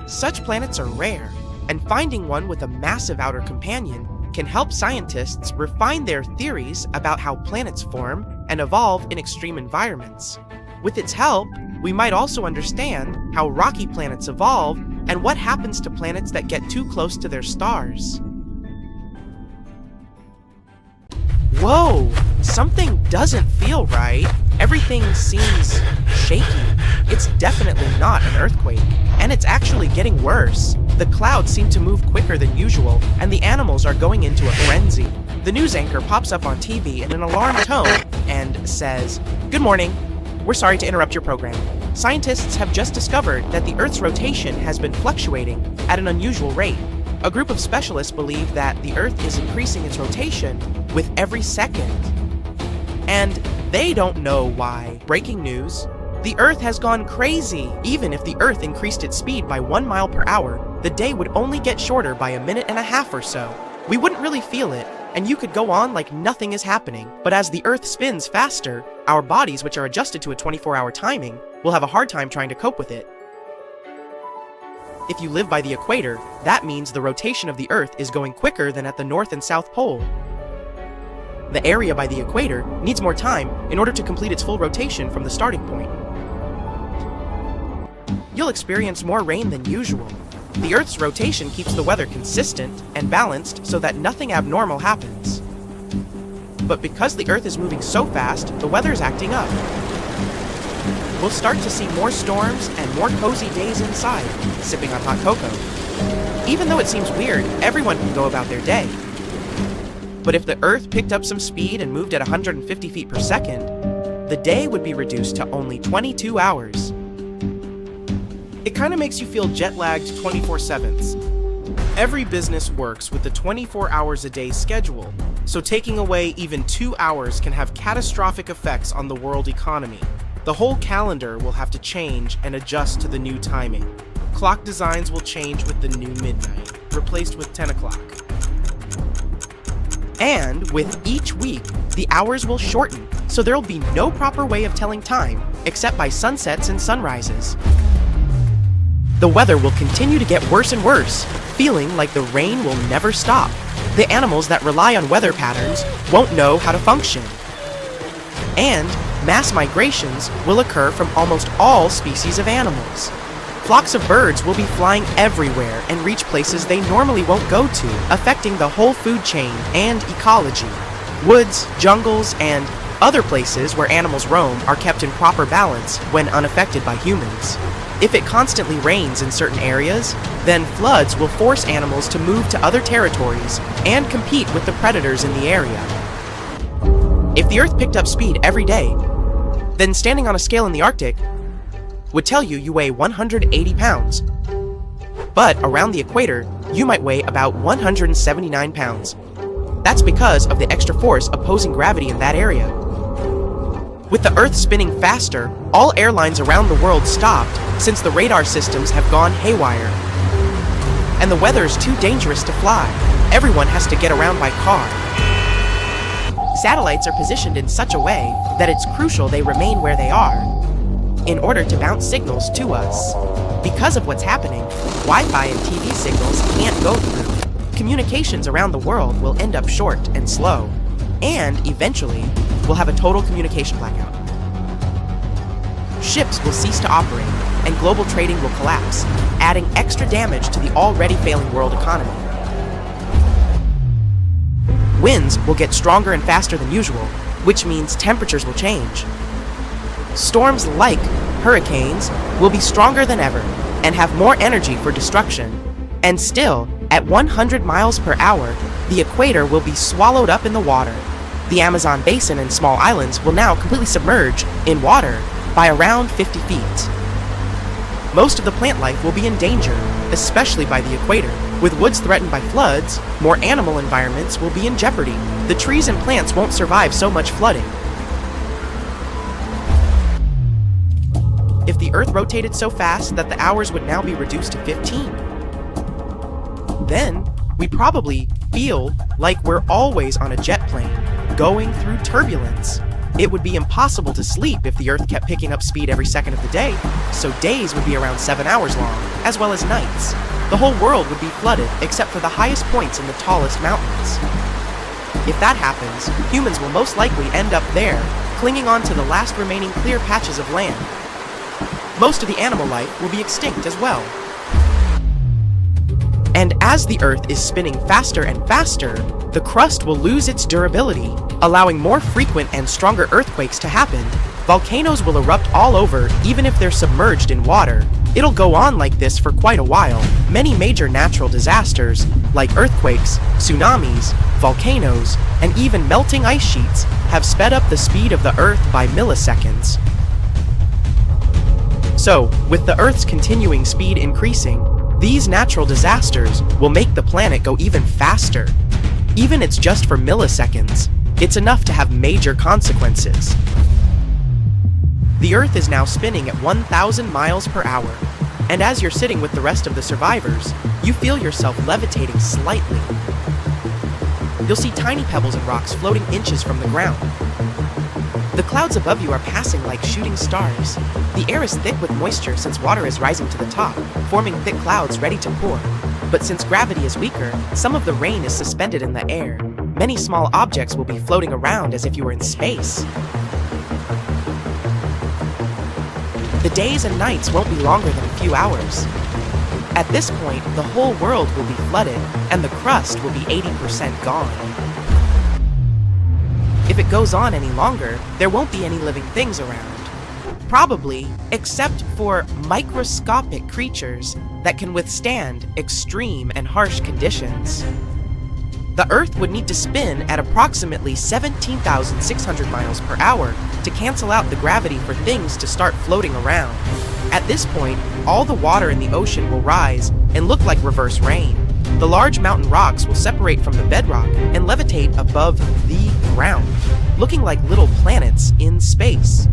A: Such planets are rare, and finding one with a massive outer companion can help scientists refine their theories about how planets form and evolve in extreme environments. With its help, we might also understand how rocky planets evolve and what happens to planets that get too close to their stars. Whoa! Something doesn't feel right. Everything seems shaky. It's definitely not an earthquake, and it's actually getting worse. The clouds seem to move quicker than usual, and the animals are going into a frenzy. The news anchor pops up on TV in an alarmed tone and says, "Good morning. We're sorry to interrupt your program. Scientists have just discovered that the Earth's rotation has been fluctuating at an unusual rate. A group of specialists believe that the Earth is increasing its rotation with every second. And they don't know why. Breaking news. The Earth has gone crazy. Even if the Earth increased its speed by 1 mile per hour, the day would only get shorter by a minute and a half or so. We wouldn't really feel it, and you could go on like nothing is happening. But as the Earth spins faster, our bodies, which are adjusted to a 24-hour timing, will have a hard time trying to cope with it. If you live by the equator, that means the rotation of the Earth is going quicker than at the North and South Pole. The area by the equator needs more time in order to complete its full rotation from the starting point. You'll experience more rain than usual. The Earth's rotation keeps the weather consistent and balanced so that nothing abnormal happens. But because the Earth is moving so fast, the weather's acting up. We'll start to see more storms and more cozy days inside, sipping on hot cocoa. Even though it seems weird, everyone can go about their day. But if the Earth picked up some speed and moved at 150 feet per second, the day would be reduced to only 22 hours. It kind of makes you feel jet-lagged 24/7. Every business works with the 24 hours a day schedule, so taking away even 2 hours can have catastrophic effects on the world economy. The whole calendar will have to change and adjust to the new timing. Clock designs will change with the new midnight, replaced with 10 o'clock. And with each week, the hours will shorten, so there'll be no proper way of telling time except by sunsets and sunrises. The weather will continue to get worse and worse, feeling like the rain will never stop. The animals that rely on weather patterns won't know how to function. And mass migrations will occur from almost all species of animals. Flocks of birds will be flying everywhere and reach places they normally won't go to, affecting the whole food chain and ecology. Woods, jungles, and other places where animals roam are kept in proper balance when unaffected by humans. If it constantly rains in certain areas, then floods will force animals to move to other territories and compete with the predators in the area. If the Earth picked up speed every day, then standing on a scale in the Arctic would tell you weigh 180 pounds. But around the equator, you might weigh about 179 pounds. That's because of the extra force opposing gravity in that area. With the Earth spinning faster, all airlines around the world stopped since the radar systems have gone haywire. And the weather is too dangerous to fly. Everyone has to get around by car. Satellites are positioned in such a way that it's crucial they remain where they are in order to bounce signals to us. Because of what's happening, Wi-Fi and TV signals can't go through. Communications around the world will end up short and slow, and eventually, we'll have a total communication blackout. Ships will cease to operate, and global trading will collapse, adding extra damage to the already failing world economy. Winds will get stronger and faster than usual, which means temperatures will change. Storms like hurricanes will be stronger than ever and have more energy for destruction. And still, at 100 miles per hour, the equator will be swallowed up in the water. The Amazon basin and small islands will now completely submerge in water by around 50 feet. Most of the plant life will be in danger, especially by the equator. With woods threatened by floods, more animal environments will be in jeopardy. The trees and plants won't survive so much flooding. If the Earth rotated so fast that the hours would now be reduced to 15, then we probably feel like we're always on a jet plane, going through turbulence. It would be impossible to sleep if the Earth kept picking up speed every second of the day, so days would be around 7 hours long, as well as nights. The whole world would be flooded except for the highest points in the tallest mountains. If that happens, humans will most likely end up there, clinging on to the last remaining clear patches of land. Most of the animal life will be extinct as well. And as the Earth is spinning faster and faster, the crust will lose its durability, allowing more frequent and stronger earthquakes to happen. Volcanoes will erupt all over, even if they're submerged in water. It'll go on like this for quite a while. Many major natural disasters, like earthquakes, tsunamis, volcanoes, and even melting ice sheets, have sped up the speed of the Earth by milliseconds. So, with the Earth's continuing speed increasing, these natural disasters will make the planet go even faster. Even it's just for milliseconds, it's enough to have major consequences. The Earth is now spinning at 1,000 miles per hour, and as you're sitting with the rest of the survivors, you feel yourself levitating slightly. You'll see tiny pebbles and rocks floating inches from the ground. The clouds above you are passing like shooting stars. The air is thick with moisture since water is rising to the top, forming thick clouds ready to pour. But since gravity is weaker, some of the rain is suspended in the air. Many small objects will be floating around as if you were in space. The days and nights won't be longer than a few hours. At this point, the whole world will be flooded, and the crust will be 80% gone. If it goes on any longer, there won't be any living things around. Probably, except for microscopic creatures that can withstand extreme and harsh conditions. The Earth would need to spin at approximately 17,600 miles per hour to cancel out the gravity for things to start floating around. At this point, all the water in the ocean will rise and look like reverse rain. The large mountain rocks will separate from the bedrock and levitate above the ground, looking like little planets in space.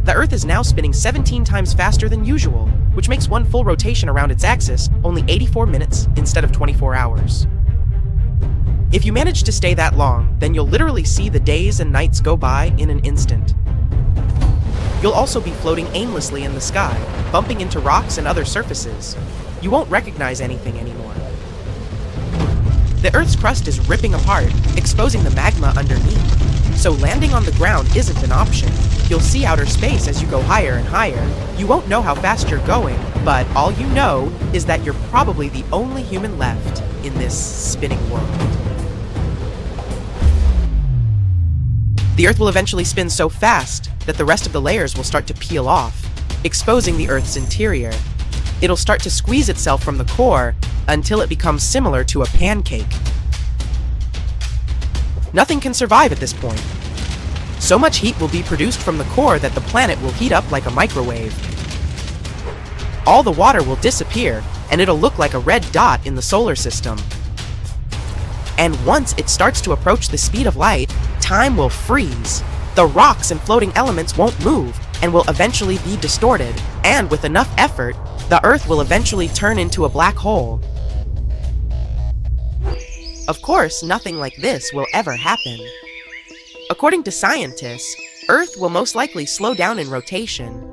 A: The Earth is now spinning 17 times faster than usual, which makes one full rotation around its axis only 84 minutes instead of 24 hours. If you manage to stay that long, then you'll literally see the days and nights go by in an instant. You'll also be floating aimlessly in the sky, bumping into rocks and other surfaces. You won't recognize anything anymore. The Earth's crust is ripping apart, exposing the magma underneath. So landing on the ground isn't an option. You'll see outer space as you go higher and higher. You won't know how fast you're going, but all you know is that you're probably the only human left in this spinning world. The Earth will eventually spin so fast that the rest of the layers will start to peel off, exposing the Earth's interior. It'll start to squeeze itself from the core until it becomes similar to a pancake. Nothing can survive at this point. So much heat will be produced from the core that the planet will heat up like a microwave. All the water will disappear, and it'll look like a red dot in the solar system. And once it starts to approach the speed of light, time will freeze. The rocks and floating elements won't move and will eventually be distorted. And with enough effort, the Earth will eventually turn into a black hole. Of course, nothing like this will ever happen. According to scientists, Earth will most likely slow down in rotation.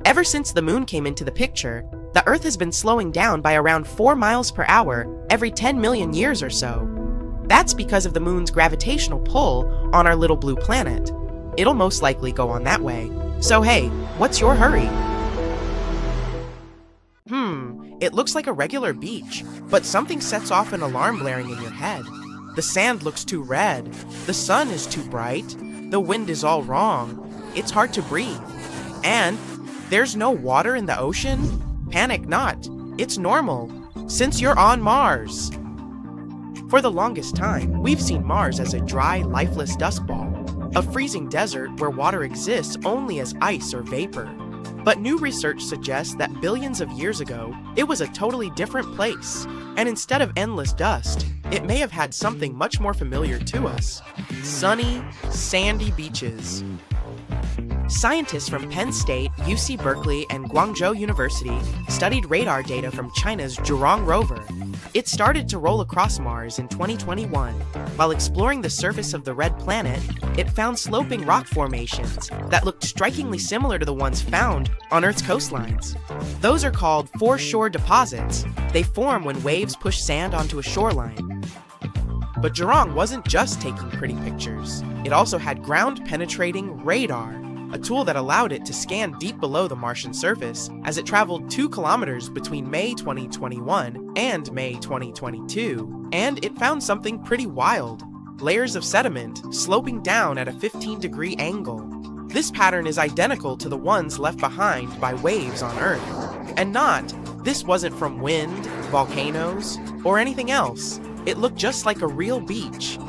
A: Ever since the moon came into the picture, the Earth has been slowing down by around 4 miles per hour every 10 million years or so. That's because of the moon's gravitational pull on our little blue planet. It'll most likely go on that way. So hey, what's your hurry? It looks like a regular beach, but something sets off an alarm blaring in your head. The sand looks too red, the sun is too bright, the wind is all wrong, it's hard to breathe, and there's no water in the ocean? Panic not, it's normal, since you're on Mars. For the longest time, we've seen Mars as a dry, lifeless dust ball, a freezing desert where water exists only as ice or vapor. But new research suggests that billions of years ago, it was a totally different place. And instead of endless dust, it may have had something much more familiar to us: sunny, sandy beaches. Scientists from Penn State, UC Berkeley, and Guangzhou University studied radar data from China's Zhurong rover. It started to roll across Mars in 2021. While exploring the surface of the red planet, it found sloping rock formations that looked strikingly similar to the ones found on Earth's coastlines. Those are called foreshore deposits. They form when waves push sand onto a shoreline. But Zhurong wasn't just taking pretty pictures. It also had ground-penetrating radar, a tool that allowed it to scan deep below the Martian surface as it traveled 2 kilometers between May 2021 and May 2022. And it found something pretty wild: layers of sediment sloping down at a 15-degree angle. This pattern is identical to the ones left behind by waves on Earth. And this wasn't from wind, volcanoes, or anything else. It looked just like a real beach.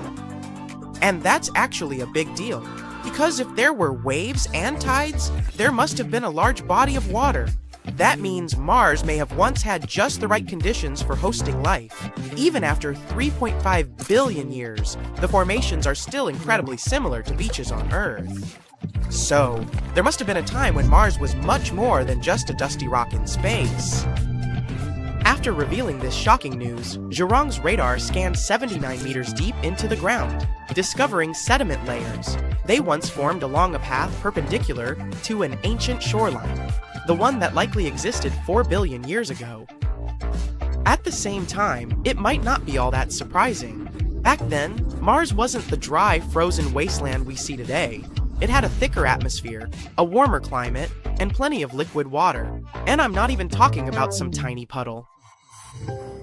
A: And that's actually a big deal, because if there were waves and tides, there must have been a large body of water. That means Mars may have once had just the right conditions for hosting life. Even after 3.5 billion years, the formations are still incredibly similar to beaches on Earth. So, there must have been a time when Mars was much more than just a dusty rock in space. After revealing this shocking news, Zhurong's radar scanned 79 meters deep into the ground, discovering sediment layers. They once formed along a path perpendicular to an ancient shoreline, the one that likely existed 4 billion years ago. At the same time, it might not be all that surprising. Back then, Mars wasn't the dry, frozen wasteland we see today. It had a thicker atmosphere, a warmer climate, and plenty of liquid water. And I'm not even talking about some tiny puddle.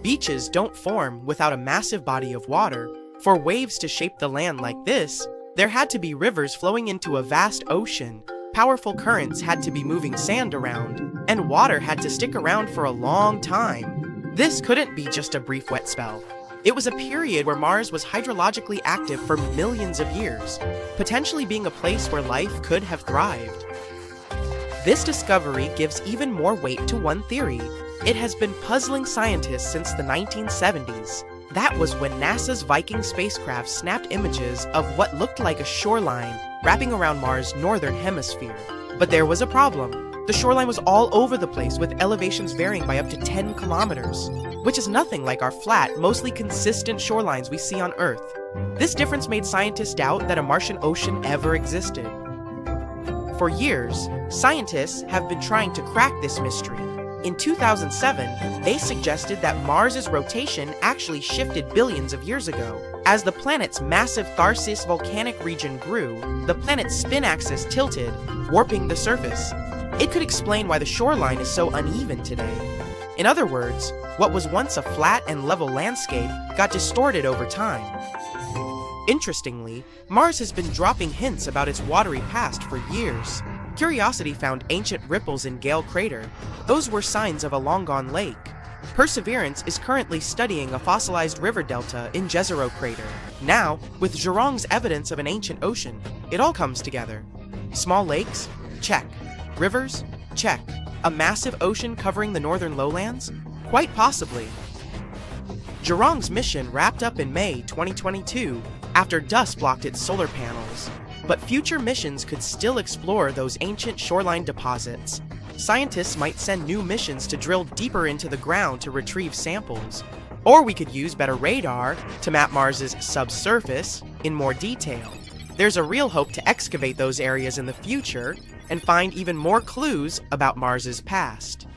A: Beaches don't form without a massive body of water. For waves to shape the land like this, there had to be rivers flowing into a vast ocean. Powerful currents had to be moving sand around, and water had to stick around for a long time. This couldn't be just a brief wet spell. It was a period where Mars was hydrologically active for millions of years, potentially being a place where life could have thrived. This discovery gives even more weight to one theory. It has been puzzling scientists since the 1970s. That was when NASA's Viking spacecraft snapped images of what looked like a shoreline wrapping around Mars' northern hemisphere. But there was a problem. The shoreline was all over the place, with elevations varying by up to 10 kilometers, which is nothing like our flat, mostly consistent shorelines we see on Earth. This difference made scientists doubt that a Martian ocean ever existed. For years, scientists have been trying to crack this mystery. In 2007, they suggested that Mars' rotation actually shifted billions of years ago. As the planet's massive Tharsis volcanic region grew, the planet's spin axis tilted, warping the surface. It could explain why the shoreline is so uneven today. In other words, what was once a flat and level landscape got distorted over time. Interestingly, Mars has been dropping hints about its watery past for years. Curiosity found ancient ripples in Gale Crater. Those were signs of a long-gone lake. Perseverance is currently studying a fossilized river delta in Jezero Crater. Now, with Zhurong's evidence of an ancient ocean, it all comes together. Small lakes? Check. Rivers? Check. A massive ocean covering the northern lowlands? Quite possibly. Zhurong's mission wrapped up in May 2022 after dust blocked its solar panels, but future missions could still explore those ancient shoreline deposits. Scientists might send new missions to drill deeper into the ground to retrieve samples, or we could use better radar to map Mars's subsurface in more detail. There's a real hope to excavate those areas in the future and find even more clues about Mars's past.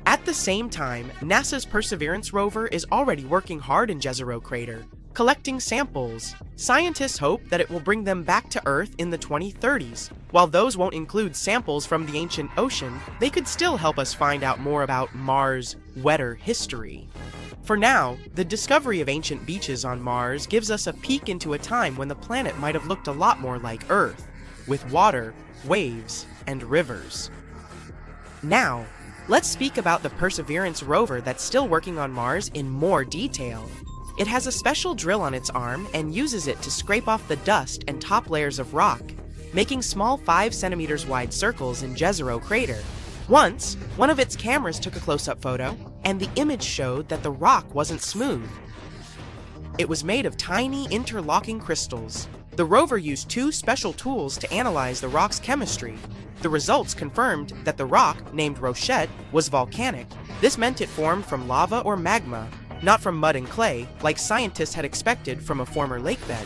A: At the same time, NASA's Perseverance rover is already working hard in Jezero Crater, collecting samples. Scientists hope that it will bring them back to Earth in the 2030s. While those won't include samples from the ancient ocean, they could still help us find out more about Mars' wetter history. For now, the discovery of ancient beaches on Mars gives us a peek into a time when the planet might have looked a lot more like Earth, with water, waves, and rivers. Now, let's speak about the Perseverance rover that's still working on Mars in more detail. It has a special drill on its arm and uses it to scrape off the dust and top layers of rock, making small 5 centimeters wide circles in Jezero Crater. Once, one of its cameras took a close-up photo, and the image showed that the rock wasn't smooth. It was made of tiny interlocking crystals. The rover used 2 special tools to analyze the rock's chemistry. The results confirmed that the rock, named Rochette, was volcanic. This meant it formed from lava or magma, not from mud and clay, like scientists had expected from a former lakebed.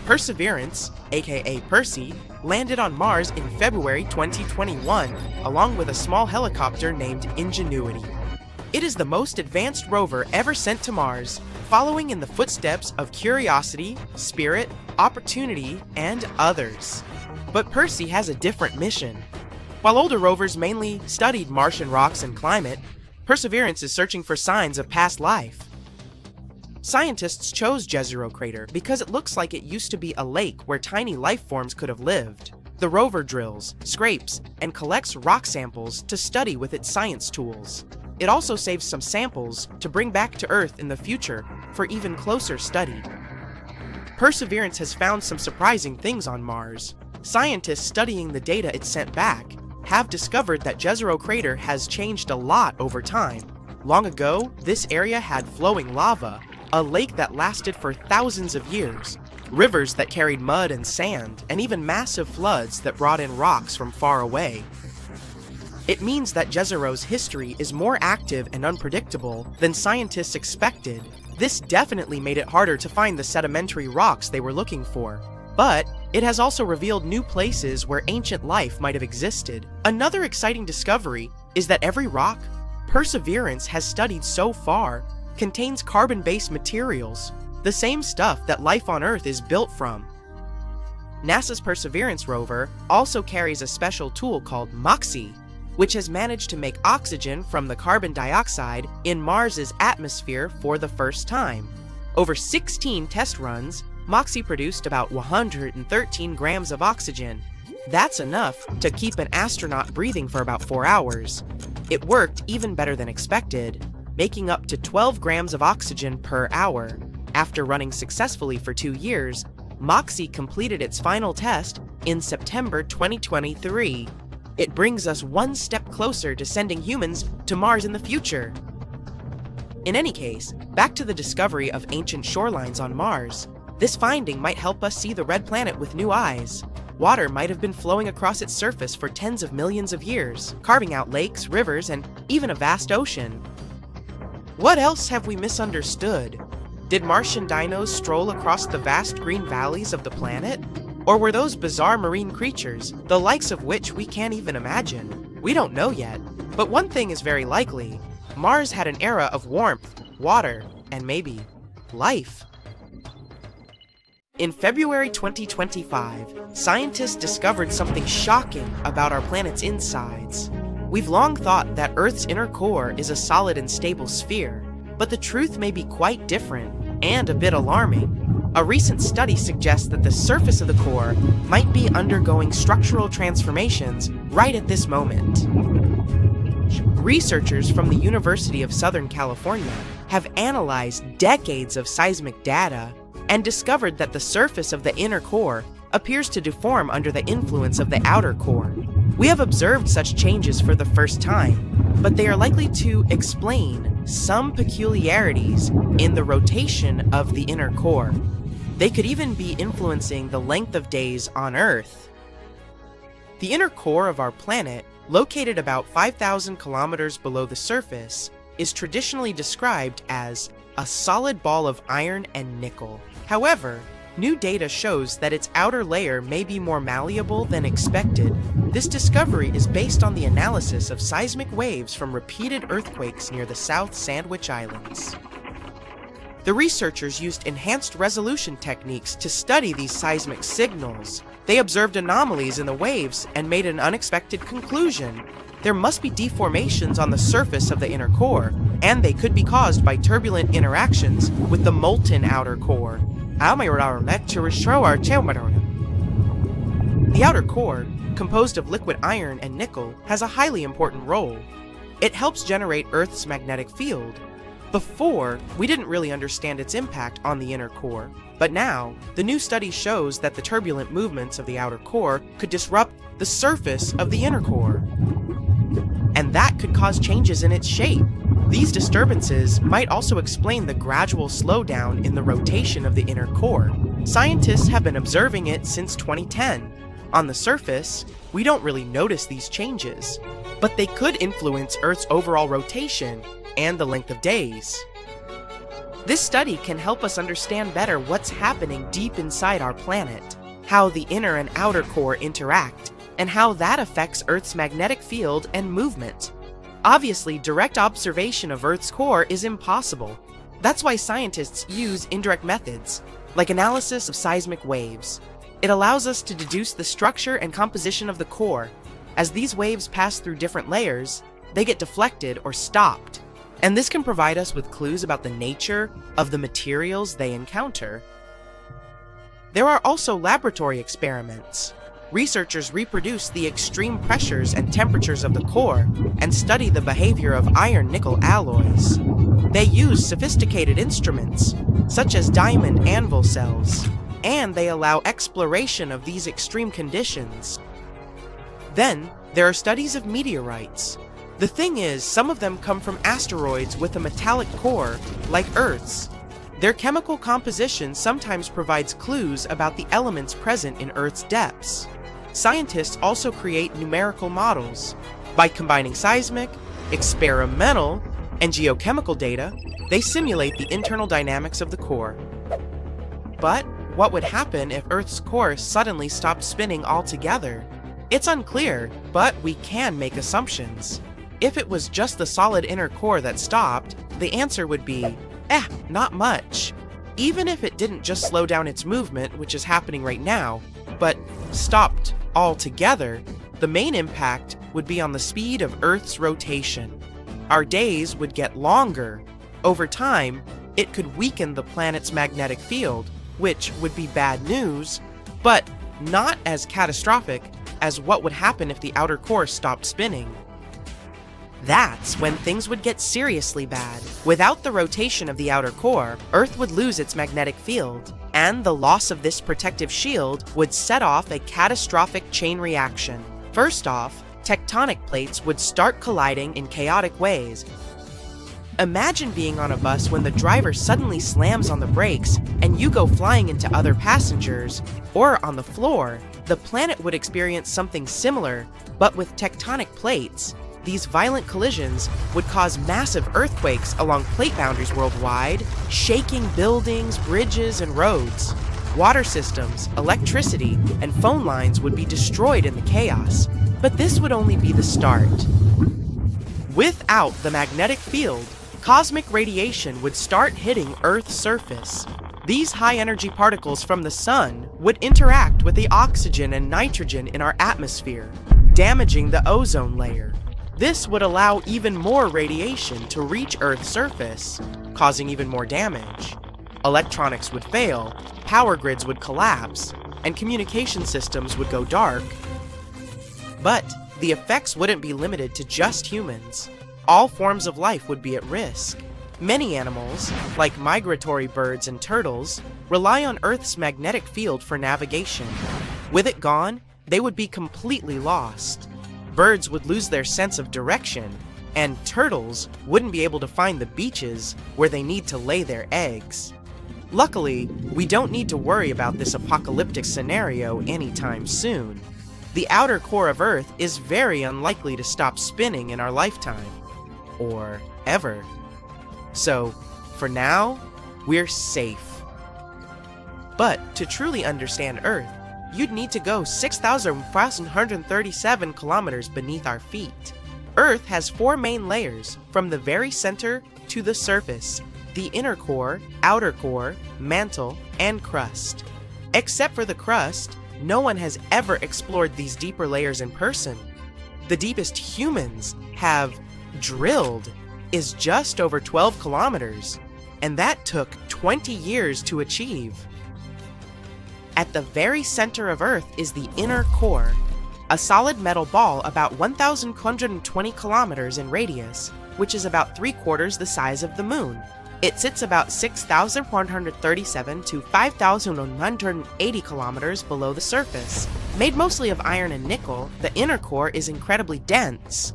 A: Perseverance, aka Percy, landed on Mars in February 2021, along with a small helicopter named Ingenuity. It is the most advanced rover ever sent to Mars, following in the footsteps of Curiosity, Spirit, Opportunity, and others. But Percy has a different mission. While older rovers mainly studied Martian rocks and climate, Perseverance is searching for signs of past life. Scientists chose Jezero Crater because it looks like it used to be a lake where tiny life forms could have lived. The rover drills, scrapes, and collects rock samples to study with its science tools. It also saves some samples to bring back to Earth in the future for even closer study. Perseverance has found some surprising things on Mars. Scientists studying the data it sent back have discovered that Jezero Crater has changed a lot over time. Long ago, this area had flowing lava, a lake that lasted for thousands of years, rivers that carried mud and sand, and even massive floods that brought in rocks from far away. It means that Jezero's history is more active and unpredictable than scientists expected. This definitely made it harder to find the sedimentary rocks they were looking for. But it has also revealed new places where ancient life might have existed. Another exciting discovery is that every rock Perseverance has studied so far contains carbon-based materials, the same stuff that life on Earth is built from. NASA's Perseverance rover also carries a special tool called MOXIE, which has managed to make oxygen from the carbon dioxide in Mars's atmosphere for the first time. Over 16 test runs, MOXIE produced about 113 grams of oxygen. That's enough to keep an astronaut breathing for about 4 hours. It worked even better than expected, making up to 12 grams of oxygen per hour. After running successfully for 2 years, MOXIE completed its final test in September 2023. It brings us one step closer to sending humans to Mars in the future. In any case, back to the discovery of ancient shorelines on Mars. This finding might help us see the red planet with new eyes. Water might have been flowing across its surface for tens of millions of years, carving out lakes, rivers, and even a vast ocean. What else have we misunderstood? Did Martian dinos stroll across the vast green valleys of the planet? Or were those bizarre marine creatures, the likes of which we can't even imagine? We don't know yet, but one thing is very likely. Mars had an era of warmth, water, and maybe life. In February 2025, scientists discovered something shocking about our planet's insides. We've long thought that Earth's inner core is a solid and stable sphere, but the truth may be quite different, and a bit alarming. A recent study suggests that the surface of the core might be undergoing structural transformations right at this moment. Researchers from the University of Southern California have analyzed decades of seismic data and discovered that the surface of the inner core appears to deform under the influence of the outer core. We have observed such changes for the first time, but they are likely to explain some peculiarities in the rotation of the inner core. They could even be influencing the length of days on Earth. The inner core of our planet, located about 5,000 kilometers below the surface, is traditionally described as a solid ball of iron and nickel. However, new data shows that its outer layer may be more malleable than expected. This discovery is based on the analysis of seismic waves from repeated earthquakes near the South Sandwich Islands. The researchers used enhanced resolution techniques to study these seismic signals. They observed anomalies in the waves and made an unexpected conclusion. There must be deformations on the surface of the inner core, and they could be caused by turbulent interactions with the molten outer core. The outer core, composed of liquid iron and nickel, has a highly important role. It helps generate Earth's magnetic field. Before, we didn't really understand its impact on the inner core, but now, the new study shows that the turbulent movements of the outer core could disrupt the surface of the inner core. And that could cause changes in its shape. These disturbances might also explain the gradual slowdown in the rotation of the inner core. Scientists have been observing it since 2010. On the surface, we don't really notice these changes, but they could influence Earth's overall rotation and the length of days. This study can help us understand better what's happening deep inside our planet, how the inner and outer core interact, and how that affects Earth's magnetic field and movement. Obviously, direct observation of Earth's core is impossible. That's why scientists use indirect methods, like analysis of seismic waves. It allows us to deduce the structure and composition of the core. As these waves pass through different layers, they get deflected or stopped, and this can provide us with clues about the nature of the materials they encounter. There are also laboratory experiments. Researchers reproduce the extreme pressures and temperatures of the core and study the behavior of iron-nickel alloys. They use sophisticated instruments, such as diamond anvil cells, and they allow exploration of these extreme conditions. Then, there are studies of meteorites. The thing is, some of them come from asteroids with a metallic core, like Earth's. Their chemical composition sometimes provides clues about the elements present in Earth's depths. Scientists also create numerical models. By combining seismic, experimental, and geochemical data, they simulate the internal dynamics of the core. But what would happen if Earth's core suddenly stopped spinning altogether? It's unclear, but we can make assumptions. If it was just the solid inner core that stopped, the answer would be, not much. Even if it didn't just slow down its movement, which is happening right now, but stopped altogether, the main impact would be on the speed of Earth's rotation. Our days would get longer. Over time, it could weaken the planet's magnetic field, which would be bad news, but not as catastrophic as what would happen if the outer core stopped spinning. That's when things would get seriously bad. Without the rotation of the outer core, Earth would lose its magnetic field, and the loss of this protective shield would set off a catastrophic chain reaction. First off, tectonic plates would start colliding in chaotic ways. Imagine being on a bus when the driver suddenly slams on the brakes and you go flying into other passengers, or on the floor. The planet would experience something similar, but with tectonic plates. These violent collisions would cause massive earthquakes along plate boundaries worldwide, shaking buildings, bridges, and roads. Water systems, electricity, and phone lines would be destroyed in the chaos. But this would only be the start. Without the magnetic field, cosmic radiation would start hitting Earth's surface. These high-energy particles from the sun would interact with the oxygen and nitrogen in our atmosphere, damaging the ozone layer. This would allow even more radiation to reach Earth's surface, causing even more damage. Electronics would fail, power grids would collapse, and communication systems would go dark. But the effects wouldn't be limited to just humans. All forms of life would be at risk. Many animals, like migratory birds and turtles, rely on Earth's magnetic field for navigation. With it gone, they would be completely lost. Birds would lose their sense of direction. and turtles wouldn't be able to find the beaches where they need to lay their eggs. Luckily, we don't need to worry about this apocalyptic scenario anytime soon. The outer core of Earth is very unlikely to stop spinning in our lifetime. Or ever. So, for now, we're safe. But to truly understand Earth, you'd need to go 6,137 kilometers beneath our feet. Earth has 4 main layers, from the very center to the surface: the inner core, outer core, mantle, and crust. Except for the crust, no one has ever explored these deeper layers in person. The deepest humans have drilled is just over 12 kilometers, and that took 20 years to achieve. At the very center of Earth is the inner core, a solid metal ball about 1,220 kilometers in radius, which is about 3/4 the size of the Moon. It sits about 6,437 to 5,180 kilometers below the surface. Made mostly of iron and nickel, the inner core is incredibly dense.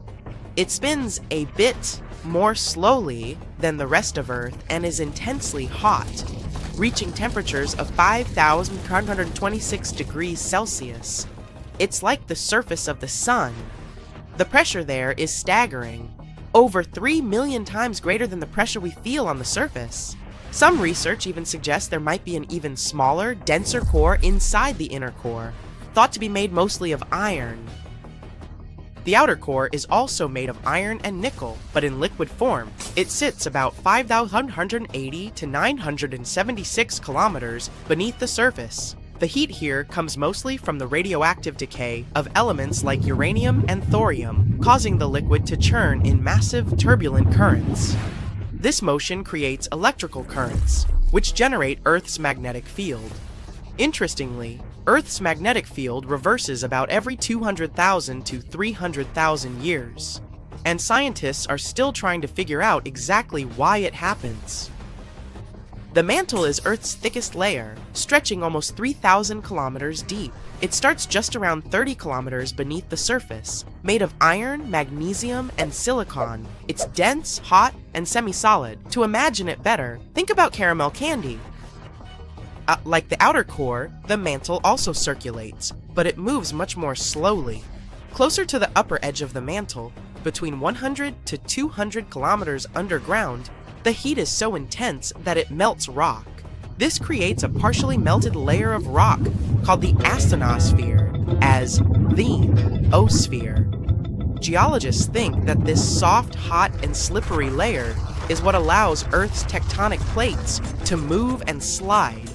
A: It spins a bit more slowly than the rest of Earth and is intensely hot, reaching temperatures of 5,126 degrees Celsius. It's like the surface of the sun. The pressure there is staggering, over 3 million times greater than the pressure we feel on the surface. Some research even suggests there might be an even smaller, denser core inside the inner core, thought to be made mostly of iron. The outer core is also made of iron and nickel, but in liquid form. It sits about 5,180 to 976 kilometers beneath the surface. The heat here comes mostly from the radioactive decay of elements like uranium and thorium, causing the liquid to churn in massive turbulent currents. This motion creates electrical currents, which generate Earth's magnetic field. Interestingly, Earth's magnetic field reverses about every 200,000 to 300,000 years, and scientists are still trying to figure out exactly why it happens. The mantle is Earth's thickest layer, stretching almost 3,000 kilometers deep. It starts just around 30 kilometers beneath the surface. Made of iron, magnesium, and silicon, it's dense, hot, and semi-solid. To imagine it better, think about caramel candy. Like the outer core, the mantle also circulates, but it moves much more slowly. Closer to the upper edge of the mantle, between 100 to 200 kilometers underground, the heat is so intense that it melts rock. This creates a partially melted layer of rock called the asthenosphere, as the oosphere. Geologists think that this soft, hot, and slippery layer is what allows Earth's tectonic plates to move and slide.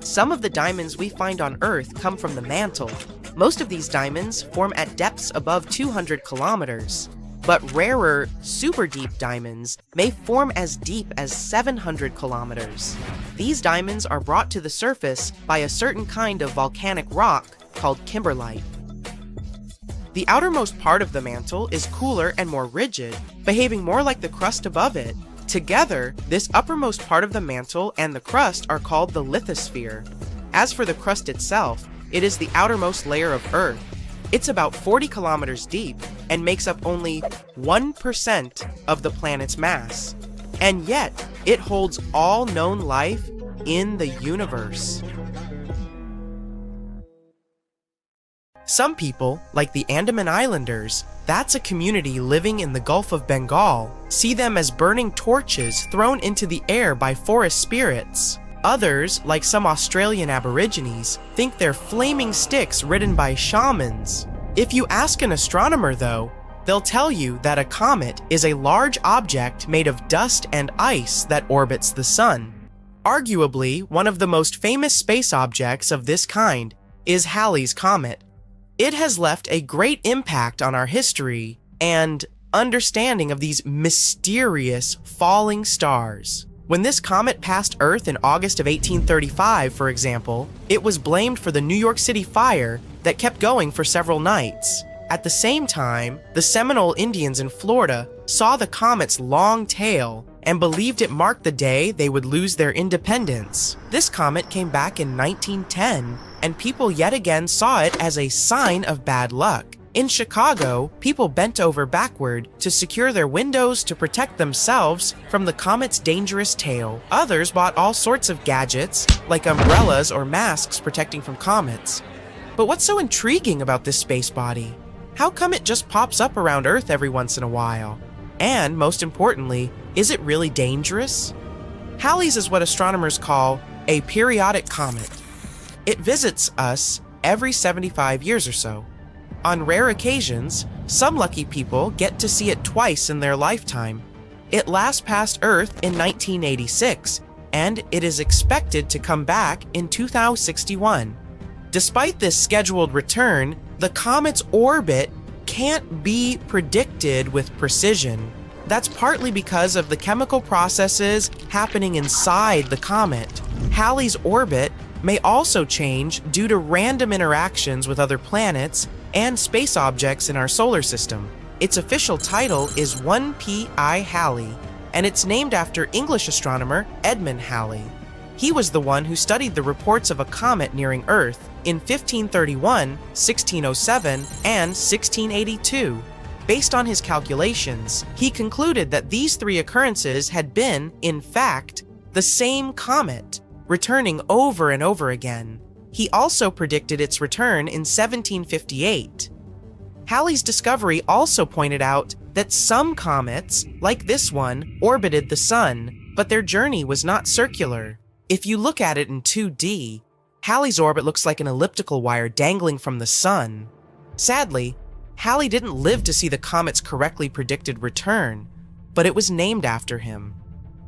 A: Some of the diamonds we find on Earth come from the mantle. Most of these diamonds form at depths above 200 kilometers. But rarer, super deep diamonds may form as deep as 700 kilometers. These diamonds are brought to the surface by a certain kind of volcanic rock called kimberlite. The outermost part of the mantle is cooler and more rigid, behaving more like the crust above it. Together, this uppermost part of the mantle and the crust are called the lithosphere. As for the crust itself, it is the outermost layer of Earth. It's about 40 kilometers deep and makes up only 1% of the planet's mass. And yet, it holds all known life in the universe. Some people, like the Andaman Islanders, that's a community living in the Gulf of Bengal, see them as burning torches thrown into the air by forest spirits. Others, like some Australian Aborigines, think they're flaming sticks ridden by shamans. If you ask an astronomer, though, they'll tell you that a comet is a large object made of dust and ice that orbits the sun. Arguably, one of the most famous space objects of this kind is Halley's Comet. It has left a great impact on our history and understanding of these mysterious falling stars. When this comet passed Earth in August of 1835, for example, it was blamed for the New York City fire that kept going for several nights. At the same time, the Seminole Indians in Florida saw the comet's long tail and believed it marked the day they would lose their independence. This comet came back in 1910, and people yet again saw it as a sign of bad luck. In Chicago, people bent over backward to secure their windows to protect themselves from the comet's dangerous tail. Others bought all sorts of gadgets, like umbrellas or masks protecting from comets. But what's so intriguing about this space body? How come it just pops up around Earth every once in a while? And, most importantly, is it really dangerous? Halley's is what astronomers call a periodic comet. It visits us every 75 years or so. On rare occasions, some lucky people get to see it twice in their lifetime. It last passed Earth in 1986, and it is expected to come back in 2061. Despite this scheduled return, the comet's orbit can't be predicted with precision. That's partly because of the chemical processes happening inside the comet. Halley's orbit may also change due to random interactions with other planets and space objects in our solar system. Its official title is 1P I Halley, and it's named after English astronomer Edmund Halley. He was the one who studied the reports of a comet nearing Earth in 1531, 1607, and 1682. Based on his calculations, he concluded that these three occurrences had been, in fact, the same comet, returning over and over again. He also predicted its return in 1758. Halley's discovery also pointed out that some comets, like this one, orbited the Sun, but their journey was not circular. If you look at it in 2D, Halley's orbit looks like an elliptical wire dangling from the Sun. Sadly, Halley didn't live to see the comet's correctly predicted return, but it was named after him.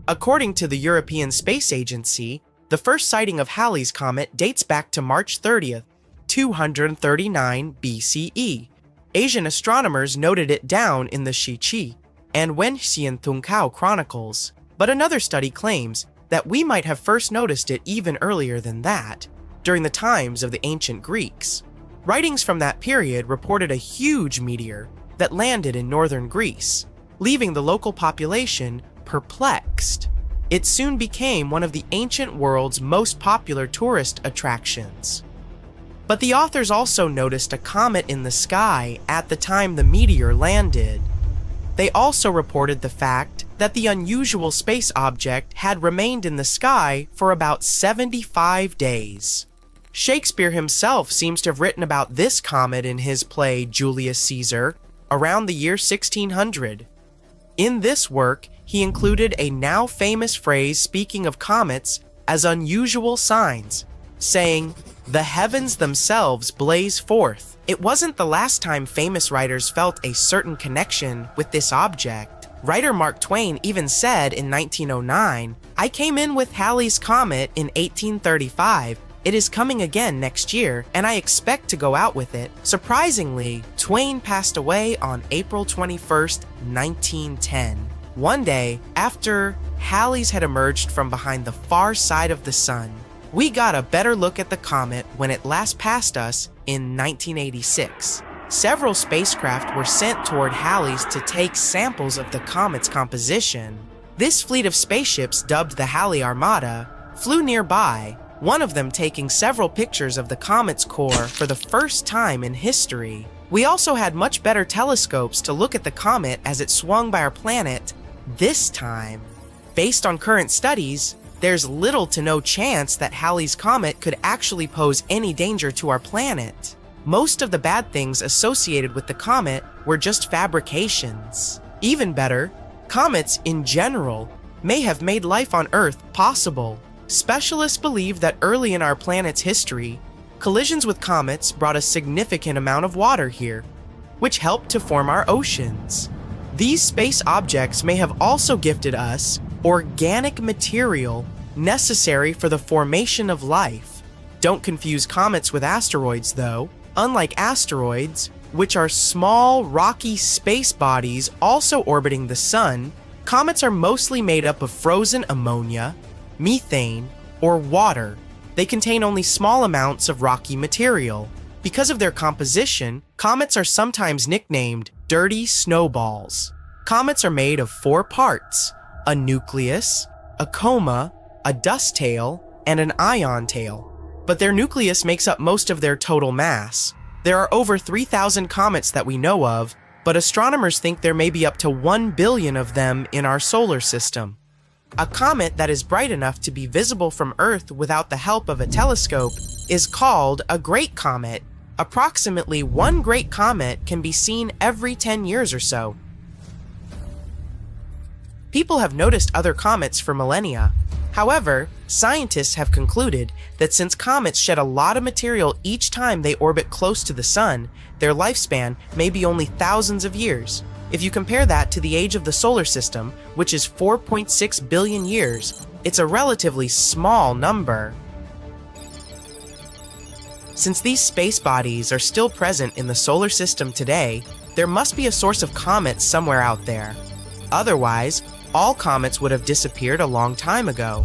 A: According to the European Space Agency, the first sighting of Halley's comet dates back to March 30th, 239 BCE. Asian astronomers noted it down in the Shiqi and Wenxian Tungkao chronicles, but another study claims that we might have first noticed it even earlier than that, during the times of the ancient Greeks. Writings from that period reported a huge meteor that landed in northern Greece, leaving the local population perplexed. It soon became one of the ancient world's most popular tourist attractions. But the authors also noticed a comet in the sky at the time the meteor landed. They also reported the fact that the unusual space object had remained in the sky for about 75 days. Shakespeare himself seems to have written about this comet in his play Julius Caesar around the year 1600. In this work, he included a now famous phrase speaking of comets as unusual signs, saying, "The heavens themselves blaze forth." It wasn't the last time famous writers felt a certain connection with this object. Writer Mark Twain even said in 1909, "I came in with Halley's Comet in 1835. It is coming again next year, and I expect to go out with it." Surprisingly, Twain passed away on April 21st, 1910. One day after Halley's had emerged from behind the far side of the sun. We got a better look at the comet when it last passed us in 1986. Several spacecraft were sent toward Halley's to take samples of the comet's composition. This fleet of spaceships, dubbed the Halley Armada, flew nearby, one of them taking several pictures of the comet's core for the first time in history. We also had much better telescopes to look at the comet as it swung by our planet this time. Based on current studies, there's little to no chance that Halley's Comet could actually pose any danger to our planet. Most of the bad things associated with the comet were just fabrications. Even better, comets in general may have made life on Earth possible. Specialists believe that early in our planet's history, collisions with comets brought a significant amount of water here, which helped to form our oceans. These space objects may have also gifted us organic material necessary for the formation of life. Don't confuse comets with asteroids, though. Unlike asteroids, which are small, rocky space bodies also orbiting the sun, comets are mostly made up of frozen ammonia, methane, or water. They contain only small amounts of rocky material. Because of their composition, comets are sometimes nicknamed dirty snowballs. Comets are made of 4 parts: a nucleus, a coma, a dust tail, and an ion tail. But their nucleus makes up most of their total mass. There are over 3,000 comets that we know of, but astronomers think there may be up to 1 billion of them in our solar system. A comet that is bright enough to be visible from Earth without the help of a telescope is called a great comet. Approximately one great comet can be seen every 10 years or so. People have noticed other comets for millennia. However, scientists have concluded that since comets shed a lot of material each time they orbit close to the Sun, their lifespan may be only thousands of years. If you compare that to the age of the solar system, which is 4.6 billion years, it's a relatively small number. Since these space bodies are still present in the solar system today, there must be a source of comets somewhere out there. Otherwise, all comets would have disappeared a long time ago.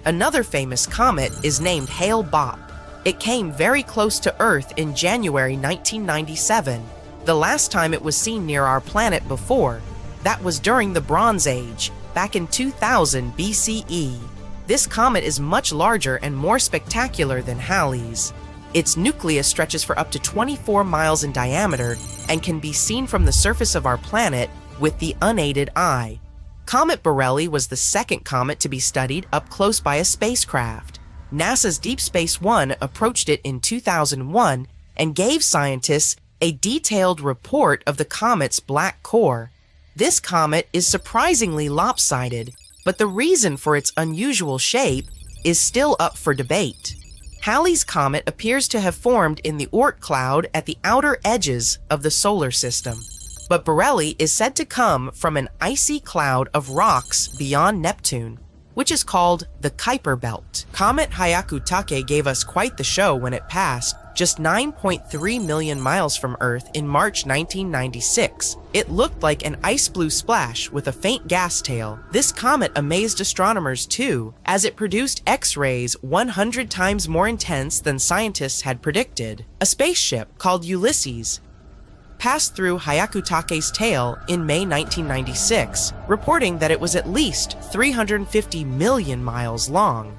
A: Another famous comet is named Hale-Bopp. It came very close to Earth in January 1997. The last time it was seen near our planet before, that was during the Bronze Age, back in 2000 BCE. This comet is much larger and more spectacular than Halley's. Its nucleus stretches for up to 24 miles in diameter and can be seen from the surface of our planet with the unaided eye. Comet Borrelly was the second comet to be studied up close by a spacecraft. NASA's Deep Space One approached it in 2001 and gave scientists a detailed report of the comet's black core. This comet is surprisingly lopsided, but the reason for its unusual shape is still up for debate. Halley's Comet appears to have formed in the Oort cloud at the outer edges of the solar system, but Borrelly is said to come from an icy cloud of rocks beyond Neptune, which is called the Kuiper Belt. Comet Hyakutake gave us quite the show when it passed just 9.3 million miles from Earth in March 1996. It looked like an ice blue splash with a faint gas tail. This comet amazed astronomers too, as it produced X-rays 100 times more intense than scientists had predicted. A spaceship called Ulysses passed through Hyakutake's tail in May 1996, reporting that it was at least 350 million miles long.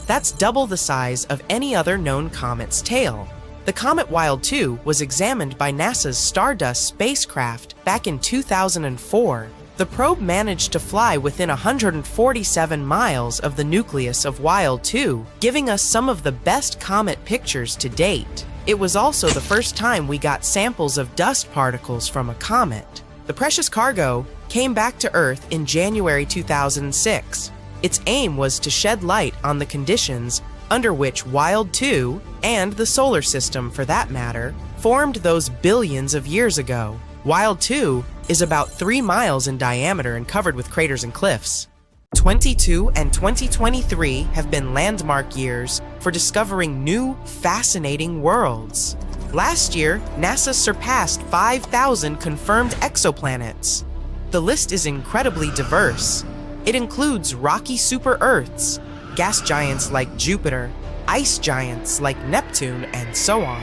A: That's double the size of any other known comet's tail. The comet Wild 2 was examined by NASA's Stardust spacecraft back in 2004. The probe managed to fly within 147 miles of the nucleus of Wild 2, giving us some of the best comet pictures to date. It was also the first time we got samples of dust particles from a comet. The precious cargo came back to Earth in January 2006. Its aim was to shed light on the conditions under which Wild 2, and the solar system for that matter, formed those billions of years ago. Wild 2 is about 3 miles in diameter and covered with craters and cliffs. 2022 and 2023 have been landmark years for discovering new, fascinating worlds. Last year, NASA surpassed 5,000 confirmed exoplanets. The list is incredibly diverse. It includes rocky super-Earths, gas giants like Jupiter, ice giants like Neptune, and so on.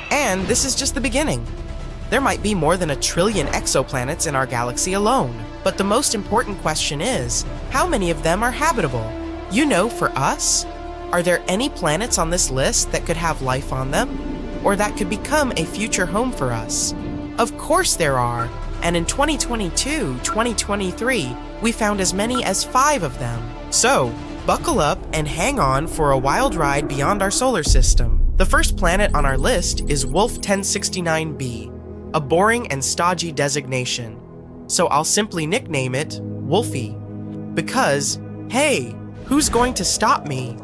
A: And this is just the beginning. There might be more than 1 trillion exoplanets in our galaxy alone. But the most important question is, how many of them are habitable? You know, for us, are there any planets on this list that could have life on them? Or that could become a future home for us? Of course there are, and in 2022-2023, we found as many as 5 of them. So, buckle up and hang on for a wild ride beyond our solar system. The first planet on our list is Wolf 1069b, a boring and stodgy designation. So I'll simply nickname it Wolfie. Because, hey, who's going to stop me?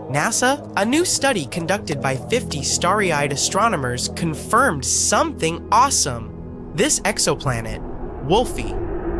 A: NASA, a new study conducted by 50 starry-eyed astronomers confirmed something awesome. This exoplanet, Wolfie,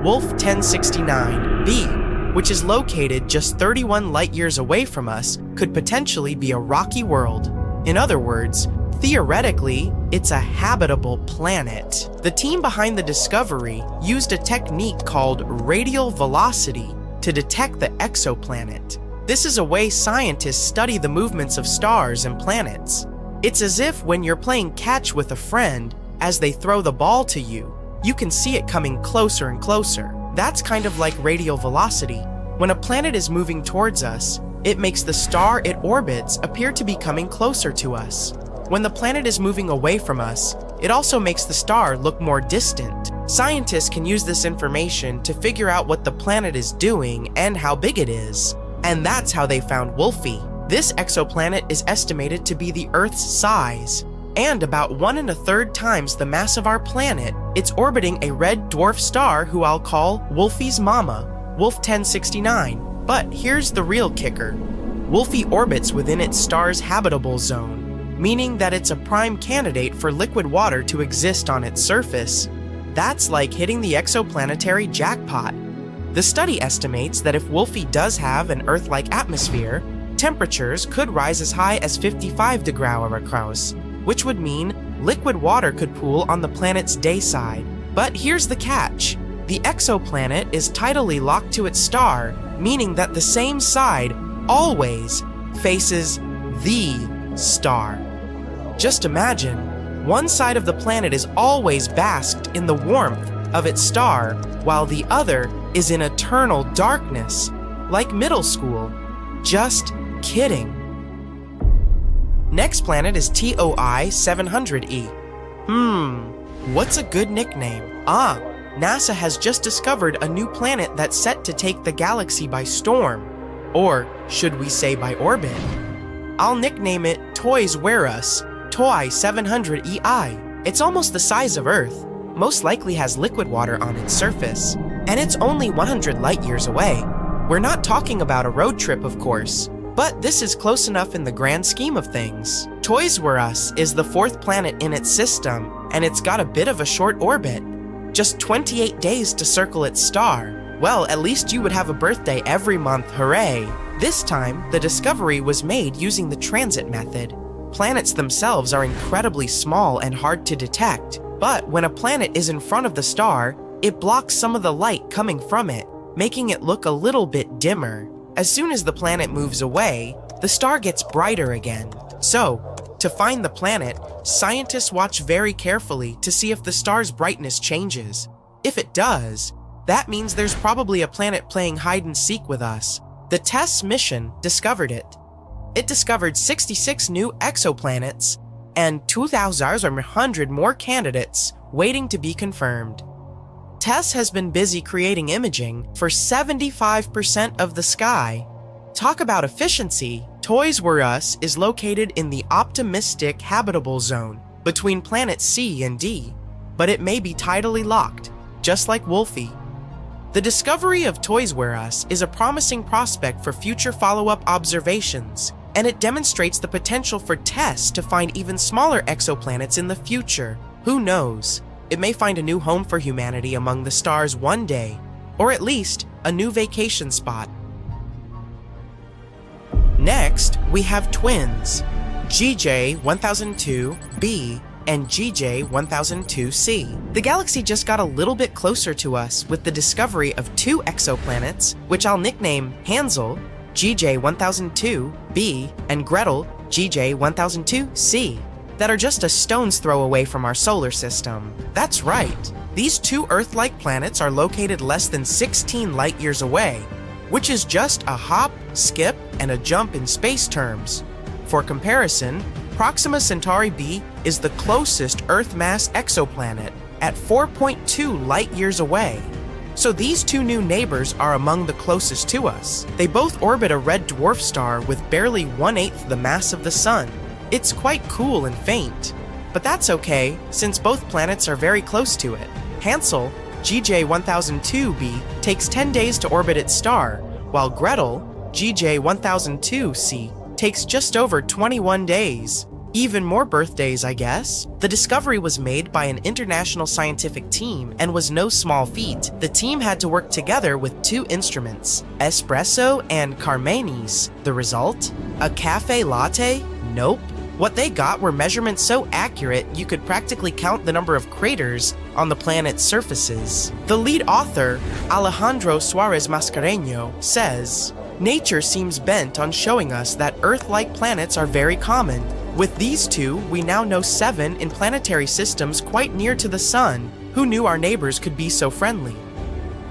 A: Wolf 1069b, which is located just 31 light-years away from us, could potentially be a rocky world. In other words, theoretically, it's a habitable planet. The team behind the discovery used a technique called radial velocity to detect the exoplanet. This is a way scientists study the movements of stars and planets. It's as if when you're playing catch with a friend, as they throw the ball to you, you can see it coming closer and closer. That's kind of like radial velocity. When a planet is moving towards us, it makes the star it orbits appear to be coming closer to us. When the planet is moving away from us, it also makes the star look more distant. Scientists can use this information to figure out what the planet is doing and how big it is. And that's how they found Wolfie. This exoplanet is estimated to be the Earth's size, and about 1 1/3 times the mass of our planet. It's orbiting a red dwarf star who I'll call Wolfie's mama, Wolf 1069. But here's the real kicker. Wolfie orbits within its star's habitable zone, meaning that it's a prime candidate for liquid water to exist on its surface. That's like hitting the exoplanetary jackpot. The study estimates that if Wolfie does have an Earth-like atmosphere, temperatures could rise as high as 55 degrees, which would mean liquid water could pool on the planet's day side. But here's the catch. The exoplanet is tidally locked to its star, meaning that the same side always faces the star. Just imagine, one side of the planet is always basked in the warmth of its star, while the other is in eternal darkness, like middle school. Just kidding. Next planet is TOI 700e. What's a good nickname? NASA has just discovered a new planet that's set to take the galaxy by storm. Or should we say by orbit? I'll nickname it Toys Wear Us, TOI 700EI. It's almost the size of Earth, most likely has liquid water on its surface, and it's only 100 light years away. We're not talking about a road trip, of course, but this is close enough in the grand scheme of things. Toys Wear Us is the 4th planet in its system, and it's got a bit of a short orbit. Just 28 days to circle its star. Well, at least you would have a birthday every month, hooray! This time, the discovery was made using the transit method. Planets themselves are incredibly small and hard to detect, but when a planet is in front of the star, it blocks some of the light coming from it, making it look a little bit dimmer. As soon as the planet moves away, the star gets brighter again. So, to find the planet, scientists watch very carefully to see if the star's brightness changes. If it does, that means there's probably a planet playing hide and seek with us. The TESS mission discovered it. It discovered 66 new exoplanets and 2,100 more candidates waiting to be confirmed. TESS has been busy creating imaging for 75% of the sky. Talk about efficiency. Toys Wear Us is located in the optimistic habitable zone between planets C and D, but it may be tidally locked, just like Wolfie. The discovery of Toys Wear Us is a promising prospect for future follow-up observations, and it demonstrates the potential for TESS to find even smaller exoplanets in the future. Who knows? It may find a new home for humanity among the stars one day, or at least a new vacation spot. Next, we have twins, GJ1002b and GJ1002c. The galaxy just got a little bit closer to us with the discovery of 2 exoplanets, which I'll nickname Hansel, GJ1002b, and Gretel, GJ1002c, that are just a stone's throw away from our solar system. That's right, these 2 Earth-like planets are located less than 16 light years away, which is just a hop, skip, and a jump in space terms. For comparison, Proxima Centauri b is the closest Earth-mass exoplanet at 4.2 light years away. So these 2 new neighbors are among the closest to us. They both orbit a red dwarf star with barely 1/8 the mass of the Sun. It's quite cool and faint, but that's okay since both planets are very close to it. Hansel, GJ1002b, takes 10 days to orbit its star, while Gretel, GJ1002c, takes just over 21 days. Even more birthdays, I guess. The discovery was made by an international scientific team and was no small feat. The team had to work together with 2 instruments, Espresso and Carmenes. The result? A cafe latte? Nope. What they got were measurements so accurate you could practically count the number of craters on the planet's surfaces. The lead author, Alejandro Suarez Mascareño, says, "Nature seems bent on showing us that Earth-like planets are very common. With these 2, we now know 7 in planetary systems quite near to the Sun. Who knew our neighbors could be so friendly?"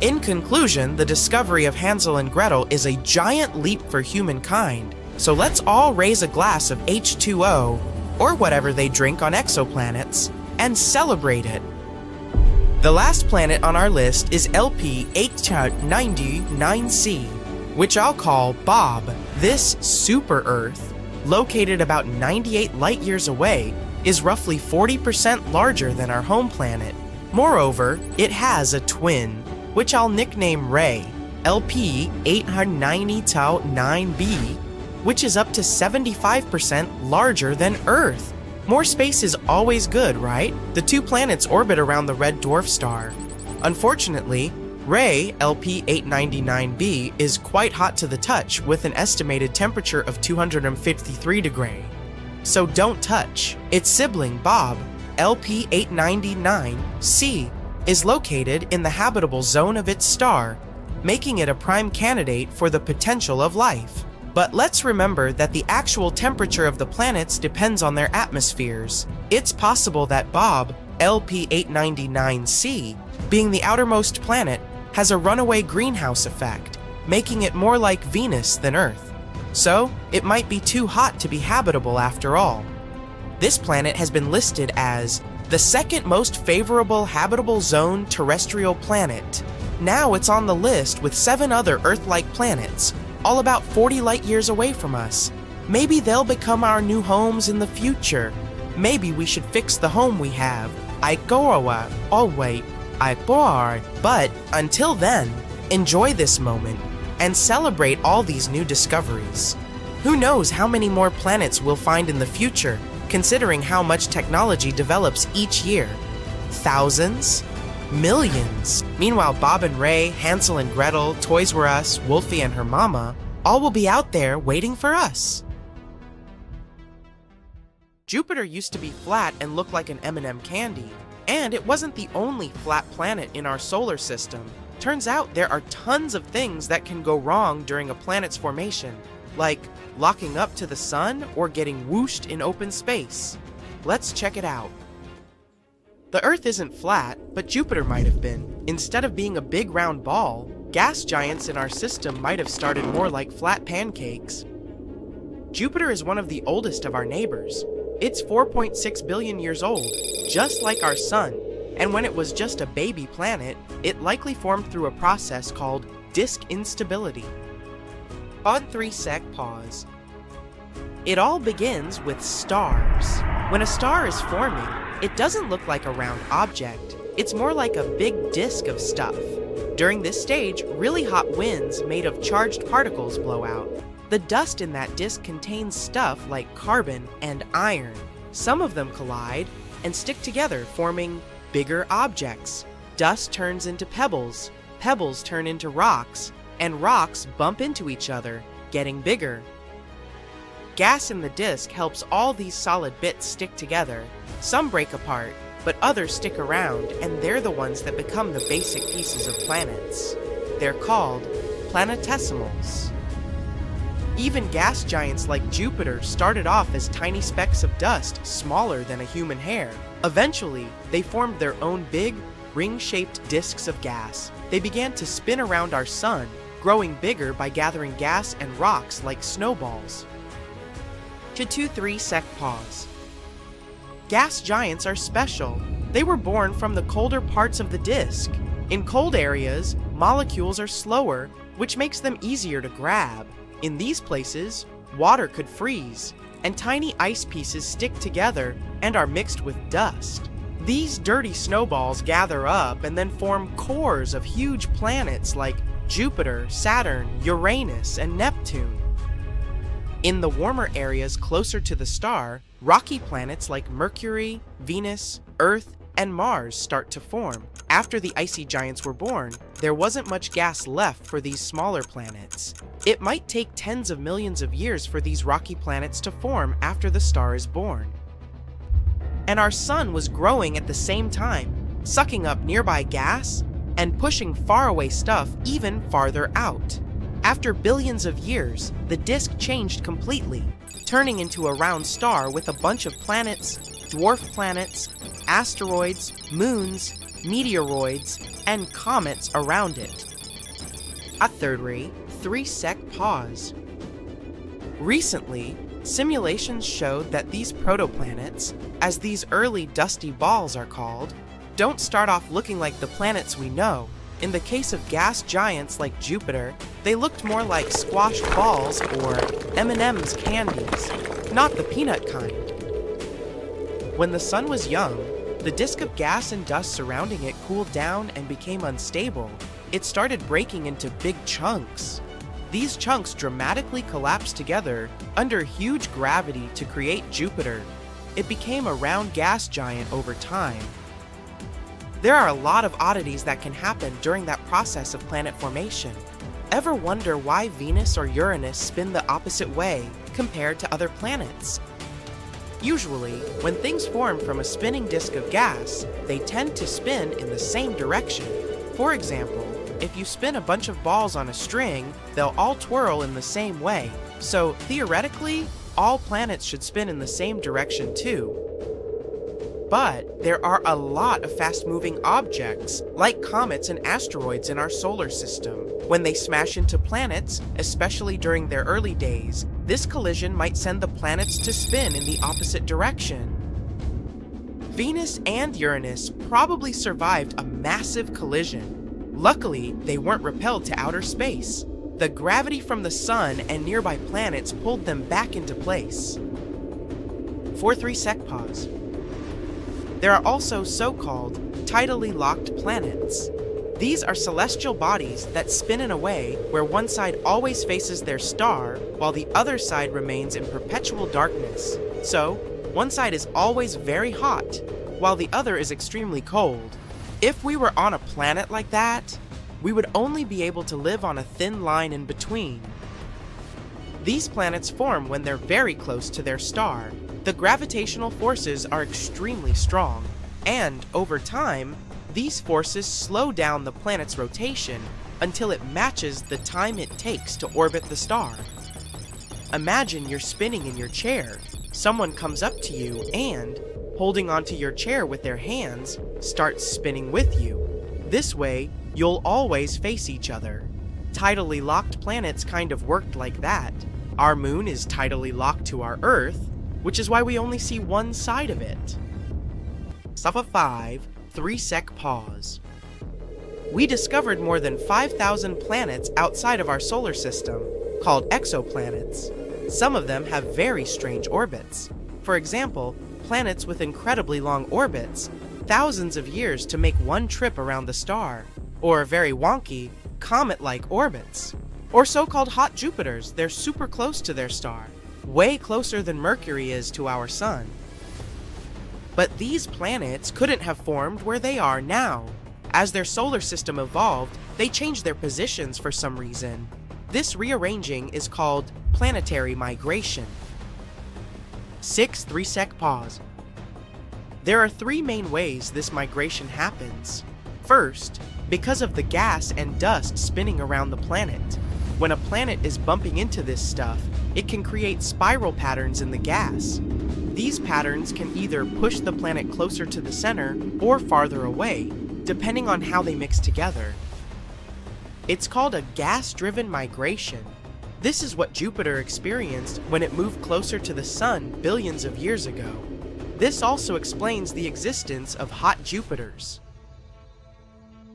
A: In conclusion, the discovery of Hansel and Gretel is a giant leap for humankind. So let's all raise a glass of H2O or whatever they drink on exoplanets, and celebrate it. The last planet on our list is LP 899c, which I'll call Bob. This super Earth, located about 98 light-years away, is roughly 40% larger than our home planet. Moreover, it has a twin, which I'll nickname Ray, LP 890 Tau 9b, which is up to 75% larger than Earth. More space is always good, right? The two planets orbit around the red dwarf star. Unfortunately, Ray, LP 899b, is quite hot to the touch with an estimated temperature of 253 degrees. So don't touch. Its sibling, Bob, LP 899c, is located in the habitable zone of its star, making it a prime candidate for the potential of life. But let's remember that the actual temperature of the planets depends on their atmospheres. It's possible that Bob, LP 899c, being the outermost planet, has a runaway greenhouse effect, making it more like Venus than Earth. So, it might be too hot to be habitable after all. This planet has been listed as the second most favorable habitable zone terrestrial planet. Now it's on the list with 7 other Earth-like planets, all about 40 light-years away from us. Maybe they'll become our new homes in the future. Maybe we should fix the home we have. But until then, enjoy this moment and celebrate all these new discoveries. Who knows how many more planets we'll find in the future, considering how much technology develops each year. Thousands? Millions. Meanwhile, Bob and Ray, Hansel and Gretel, Toys R Us, Wolfie and her mama, all will be out there waiting for us. Jupiter used to be flat and look like an M&M candy. And it wasn't the only flat planet in our solar system. Turns out there are tons of things that can go wrong during a planet's formation, like locking up to the sun or getting whooshed in open space. Let's check it out. The Earth isn't flat, but Jupiter might have been. Instead of being a big round ball, gas giants in our system might have started more like flat pancakes. Jupiter is one of the oldest of our neighbors. It's 4.6 billion years old, just like our Sun, and when it was just a baby planet, it likely formed through a process called disk instability. On 3-sec pause. It all begins with stars. When a star is forming, it doesn't look like a round object. It's more like a big disk of stuff. During this stage, really hot winds made of charged particles blow out. The dust in that disk contains stuff like carbon and iron. Some of them collide and stick together, forming bigger objects. Dust turns into pebbles, pebbles turn into rocks, and rocks bump into each other, getting bigger. Gas in the disk helps all these solid bits stick together. Some break apart, but others stick around, and they're the ones that become the basic pieces of planets. They're called planetesimals. Even gas giants like Jupiter started off as tiny specks of dust smaller than a human hair. Eventually, they formed their own big, ring-shaped disks of gas. They began to spin around our sun, growing bigger by gathering gas and rocks like snowballs. To 2-3-sec pause. Gas giants are special. They were born from the colder parts of the disk. In cold areas, molecules are slower, which makes them easier to grab. In these places, water could freeze, and tiny ice pieces stick together and are mixed with dust. These dirty snowballs gather up and then form cores of huge planets like Jupiter, Saturn, Uranus, and Neptune. In the warmer areas closer to the star, rocky planets like Mercury, Venus, Earth, and Mars start to form. After the icy giants were born, there wasn't much gas left for these smaller planets. It might take tens of millions of years for these rocky planets to form after the star is born. And our sun was growing at the same time, sucking up nearby gas and pushing faraway stuff even farther out. After billions of years, the disk changed completely, turning into a round star with a bunch of planets, dwarf planets, asteroids, moons, meteoroids, and comets around it. A 3-sec pause. Recently, Simulations showed that these protoplanets, as these early dusty balls are called, don't start off looking like the planets we know. In the case of gas giants like Jupiter, they looked more like squashed balls or M&M's candies, not the peanut kind. When the sun was young, the disk of gas and dust surrounding it cooled down and became unstable. It started breaking into big chunks. These chunks dramatically collapsed together under huge gravity to create Jupiter. It became a round gas giant over time. There are a lot of oddities that can happen during that process of planet formation. Ever wonder why Venus or Uranus spin the opposite way compared to other planets? Usually, when things form from a spinning disk of gas, they tend to spin in the same direction. For example, if you spin a bunch of balls on a string, they'll all twirl in the same way. So, theoretically, all planets should spin in the same direction too. But there are a lot of fast-moving objects, like comets and asteroids in our solar system. When they smash into planets, especially during their early days, this collision might send the planets to spin in the opposite direction. Venus and Uranus probably survived a massive collision. Luckily, they weren't repelled to outer space. The gravity from the sun and nearby planets pulled them back into place. 4-3-sec pause. There are also so-called tidally locked planets. These are celestial bodies that spin in a way where one side always faces their star while the other side remains in perpetual darkness. So, one side is always very hot while the other is extremely cold. If we were on a planet like that, we would only be able to live on a thin line in between. These planets form when they're very close to their star. The gravitational forces are extremely strong, and over time, these forces slow down the planet's rotation until it matches the time it takes to orbit the star. Imagine you're spinning in your chair. Someone comes up to you and, holding onto your chair with their hands, starts spinning with you. This way, you'll always face each other. Tidally locked planets kind of worked like that. Our moon is tidally locked to our Earth, which is why we only see one side of it. Suffer 5, 3-sec pause. We discovered more than 5,000 planets outside of our solar system, called exoplanets. Some of them have very strange orbits. For example, planets with incredibly long orbits, thousands of years to make one trip around the star, or very wonky, comet-like orbits. Or so-called hot Jupiters, they're super close to their star, way closer than Mercury is to our sun. But these planets couldn't have formed where they are now. As their solar system evolved, they changed their positions for some reason. This rearranging is called planetary migration. 6 3-sec pause. There are 3 main ways this migration happens. First, because of the gas and dust spinning around the planet. When a planet is bumping into this stuff, it can create spiral patterns in the gas. These patterns can either push the planet closer to the center or farther away, depending on how they mix together. It's called a gas-driven migration. This is what Jupiter experienced when it moved closer to the sun billions of years ago. This also explains the existence of hot Jupiters.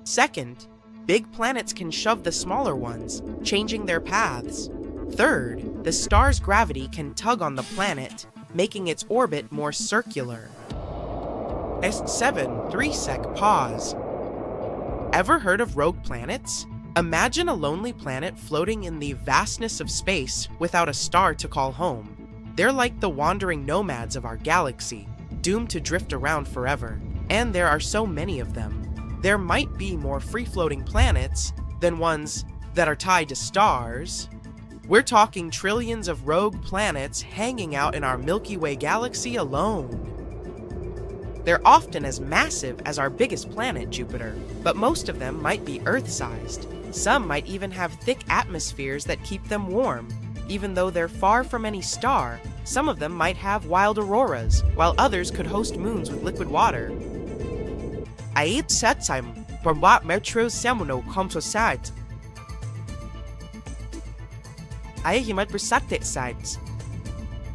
A: Second, big planets can shove the smaller ones, changing their paths. Third, the star's gravity can tug on the planet, making its orbit more circular. S7 3-sec pause. Ever heard of rogue planets? Imagine a lonely planet floating in the vastness of space without a star to call home. They're like the wandering nomads of our galaxy, doomed to drift around forever. And there are so many of them. There might be more free-floating planets than ones that are tied to stars. We're talking trillions of rogue planets hanging out in our Milky Way galaxy alone. They're often as massive as our biggest planet, Jupiter, but most of them might be Earth-sized. Some might even have thick atmospheres that keep them warm. Even though they're far from any star, some of them might have wild auroras, while others could host moons with liquid water. I eat set time from what Metro Seminole comes to sight. I himat bersate sites.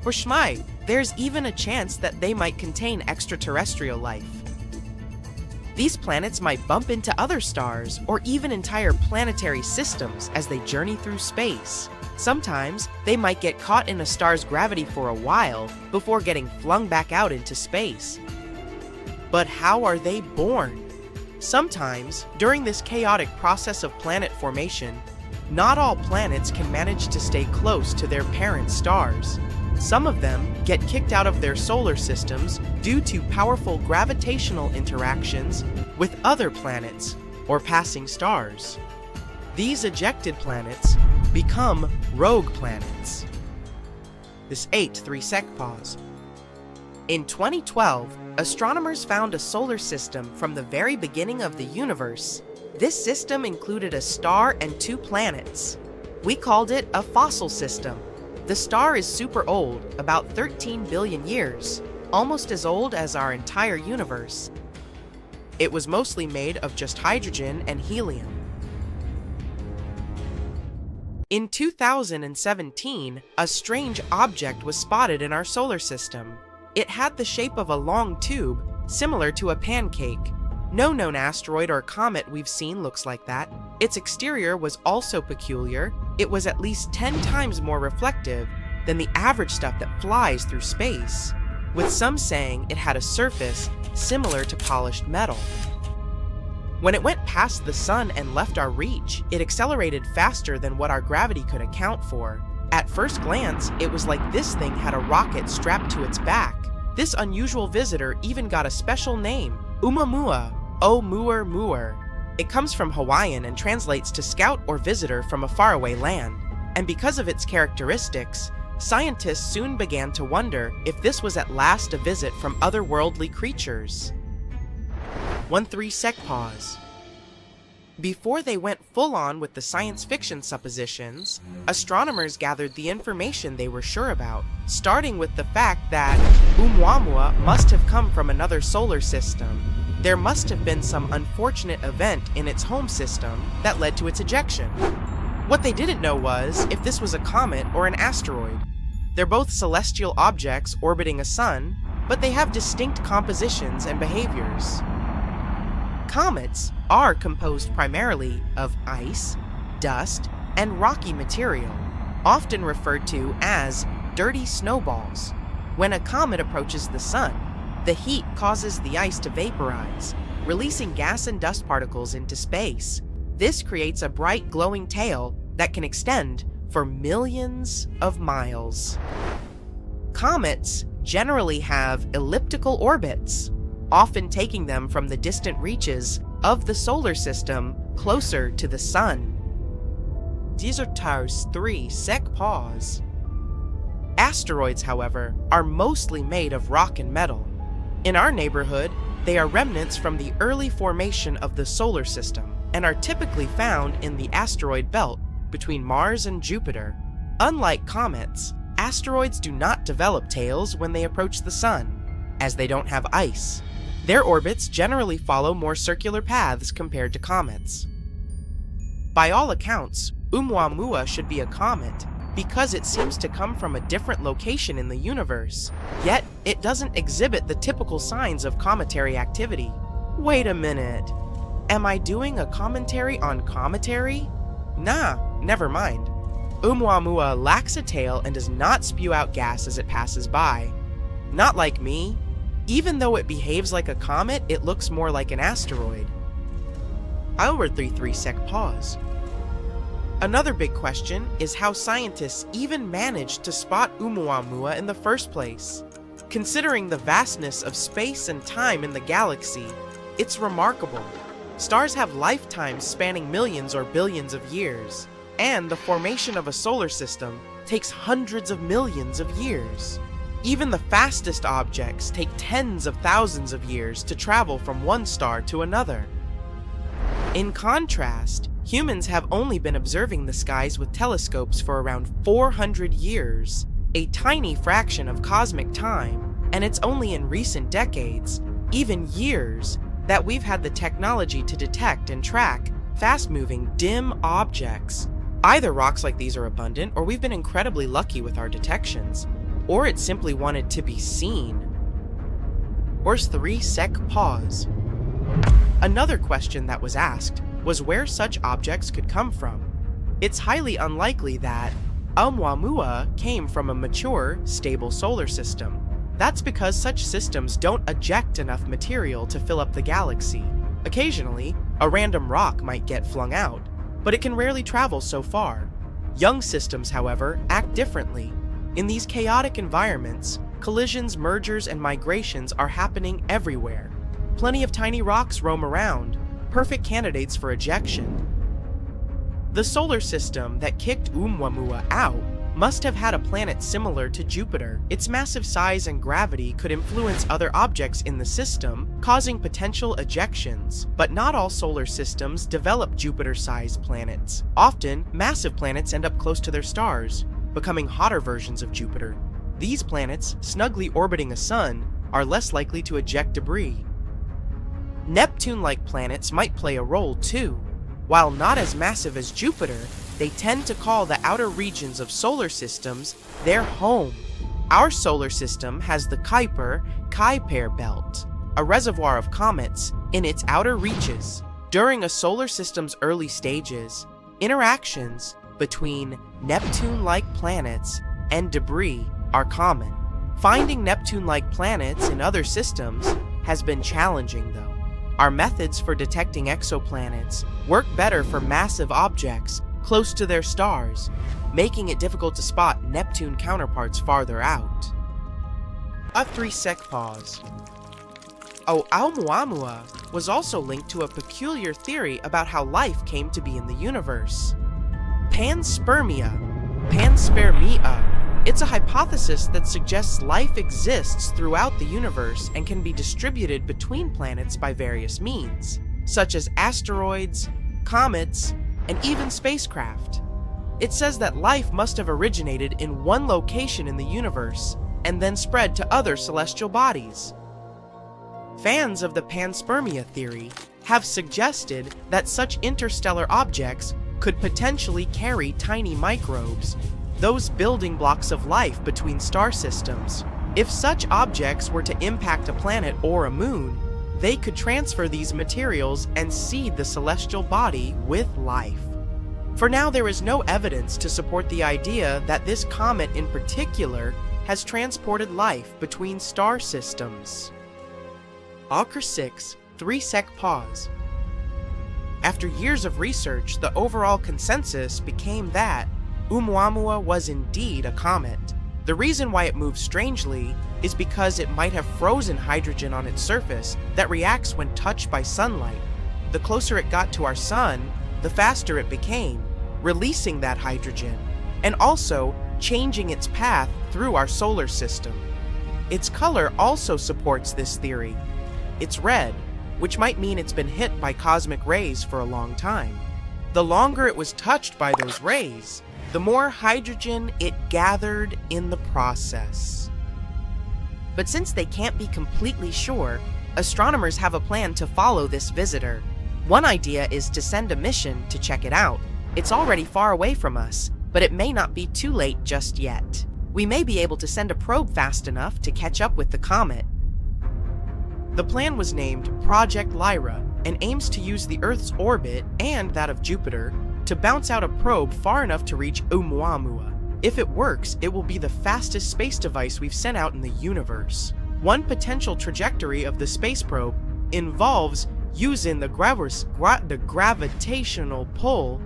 A: For Schmai, there's even a chance that they might contain extraterrestrial life. These planets might bump into other stars or even entire planetary systems as they journey through space. Sometimes, they might get caught in a star's gravity for a while before getting flung back out into space. But how are they born? Sometimes, during this chaotic process of planet formation, not all planets can manage to stay close to their parent stars. Some of them get kicked out of their solar systems due to powerful gravitational interactions with other planets or passing stars. These ejected planets become rogue planets. This 3-sec pause. In 2012, astronomers found a solar system from the very beginning of the universe. This system included a star and 2 planets. We called it a fossil system. The star is super old, about 13 billion years, almost as old as our entire universe. It was mostly made of just hydrogen and helium. In 2017, a strange object was spotted in our solar system. It had the shape of a long tube, similar to a pancake. No known asteroid or comet we've seen looks like that. Its exterior was also peculiar. It was at least 10 times more reflective than the average stuff that flies through space, with some saying it had a surface similar to polished metal. When it went past the sun and left our reach, it accelerated faster than what our gravity could account for. At first glance, it was like this thing had a rocket strapped to its back. This unusual visitor even got a special name, Oumuamua, Oumuamua. It comes from Hawaiian and translates to scout or visitor from a faraway land. And because of its characteristics, scientists soon began to wonder if this was at last a visit from otherworldly creatures. 1-3-sec pause. Before they went full-on with the science fiction suppositions, astronomers gathered the information they were sure about, starting with the fact that Oumuamua must have come from another solar system. There must have been some unfortunate event in its home system that led to its ejection. What they didn't know was if this was a comet or an asteroid. They're both celestial objects orbiting a sun, but they have distinct compositions and behaviors. Comets are composed primarily of ice, dust, and rocky material, often referred to as dirty snowballs. When a comet approaches the sun, the heat causes the ice to vaporize, releasing gas and dust particles into space. This creates a bright glowing tail that can extend for millions of miles. Comets generally have elliptical orbits, often taking them from the distant reaches of the solar system closer to the sun. 3-sec pause. Asteroids, however, are mostly made of rock and metal. In our neighborhood, they are remnants from the early formation of the solar system and are typically found in the asteroid belt between Mars and Jupiter. Unlike comets, asteroids do not develop tails when they approach the sun, as they don't have ice. Their orbits generally follow more circular paths compared to comets. By all accounts, Oumuamua should be a comet because it seems to come from a different location in the universe, yet it doesn't exhibit the typical signs of cometary activity. Wait a minute. Am I doing a commentary on cometary? Nah, never mind. Oumuamua lacks a tail and does not spew out gas as it passes by. Not like me. Even though it behaves like a comet, it looks more like an asteroid. I'll read 3-sec pause. Another big question is how scientists even managed to spot Oumuamua in the first place. Considering the vastness of space and time in the galaxy, it's remarkable. Stars have lifetimes spanning millions or billions of years, and the formation of a solar system takes hundreds of millions of years. Even the fastest objects take tens of thousands of years to travel from one star to another. In contrast, humans have only been observing the skies with telescopes for around 400 years, a tiny fraction of cosmic time, and it's only in recent decades, even years, that we've had the technology to detect and track fast-moving, dim objects. Either rocks like these are abundant, or we've been incredibly lucky with our detections. or it simply wanted to be seen. Or 3-sec pause. Another question that was asked was where such objects could come from. It's highly unlikely that Oumuamua came from a mature, stable solar system. That's because such systems don't eject enough material to fill up the galaxy. Occasionally, a random rock might get flung out, but it can rarely travel so far. Young systems, however, act differently. In these chaotic environments, collisions, mergers, and migrations are happening everywhere. Plenty of tiny rocks roam around, perfect candidates for ejection. The solar system that kicked Oumuamua out must have had a planet similar to Jupiter. Its massive size and gravity could influence other objects in the system, causing potential ejections. But not all solar systems develop Jupiter-sized planets. Often, massive planets end up close to their stars, becoming hotter versions of Jupiter. These planets, snugly orbiting a sun, are less likely to eject debris. Neptune-like planets might play a role too. While not as massive as Jupiter, they tend to call the outer regions of solar systems their home. Our solar system has the Kuiper belt, a reservoir of comets, in its outer reaches. During a solar system's early stages, interactions between Neptune-like planets and debris are common. Finding Neptune-like planets in other systems has been challenging though. Our methods for detecting exoplanets work better for massive objects close to their stars, making it difficult to spot Neptune counterparts farther out. A 3-sec pause. Oumuamua was also linked to a peculiar theory about how life came to be in the universe. Panspermia. It's a hypothesis that suggests life exists throughout the universe and can be distributed between planets by various means, such as asteroids, comets, and even spacecraft. It says that life must have originated in one location in the universe and then spread to other celestial bodies. Fans of the panspermia theory have suggested that such interstellar objects could potentially carry tiny microbes, those building blocks of life between star systems. If such objects were to impact a planet or a moon, they could transfer these materials and seed the celestial body with life. For now, there is no evidence to support the idea that this comet in particular has transported life between star systems. Alker 6, 3-sec pause. After years of research, the overall consensus became that Oumuamua was indeed a comet. The reason why it moves strangely is because it might have frozen hydrogen on its surface that reacts when touched by sunlight. The closer it got to our sun, the faster it became, releasing that hydrogen, and also changing its path through our solar system. Its color also supports this theory. It's red, which might mean it's been hit by cosmic rays for a long time. The longer it was touched by those rays, the more hydrogen it gathered in the process. But since they can't be completely sure, astronomers have a plan to follow this visitor. One idea is to send a mission to check it out. It's already far away from us, but it may not be too late just yet. We may be able to send a probe fast enough to catch up with the comet. The plan was named Project Lyra and aims to use the Earth's orbit and that of Jupiter to bounce out a probe far enough to reach Oumuamua. If it works, it will be the fastest space device we've sent out in the universe. One potential trajectory of the space probe involves using the gravitational pull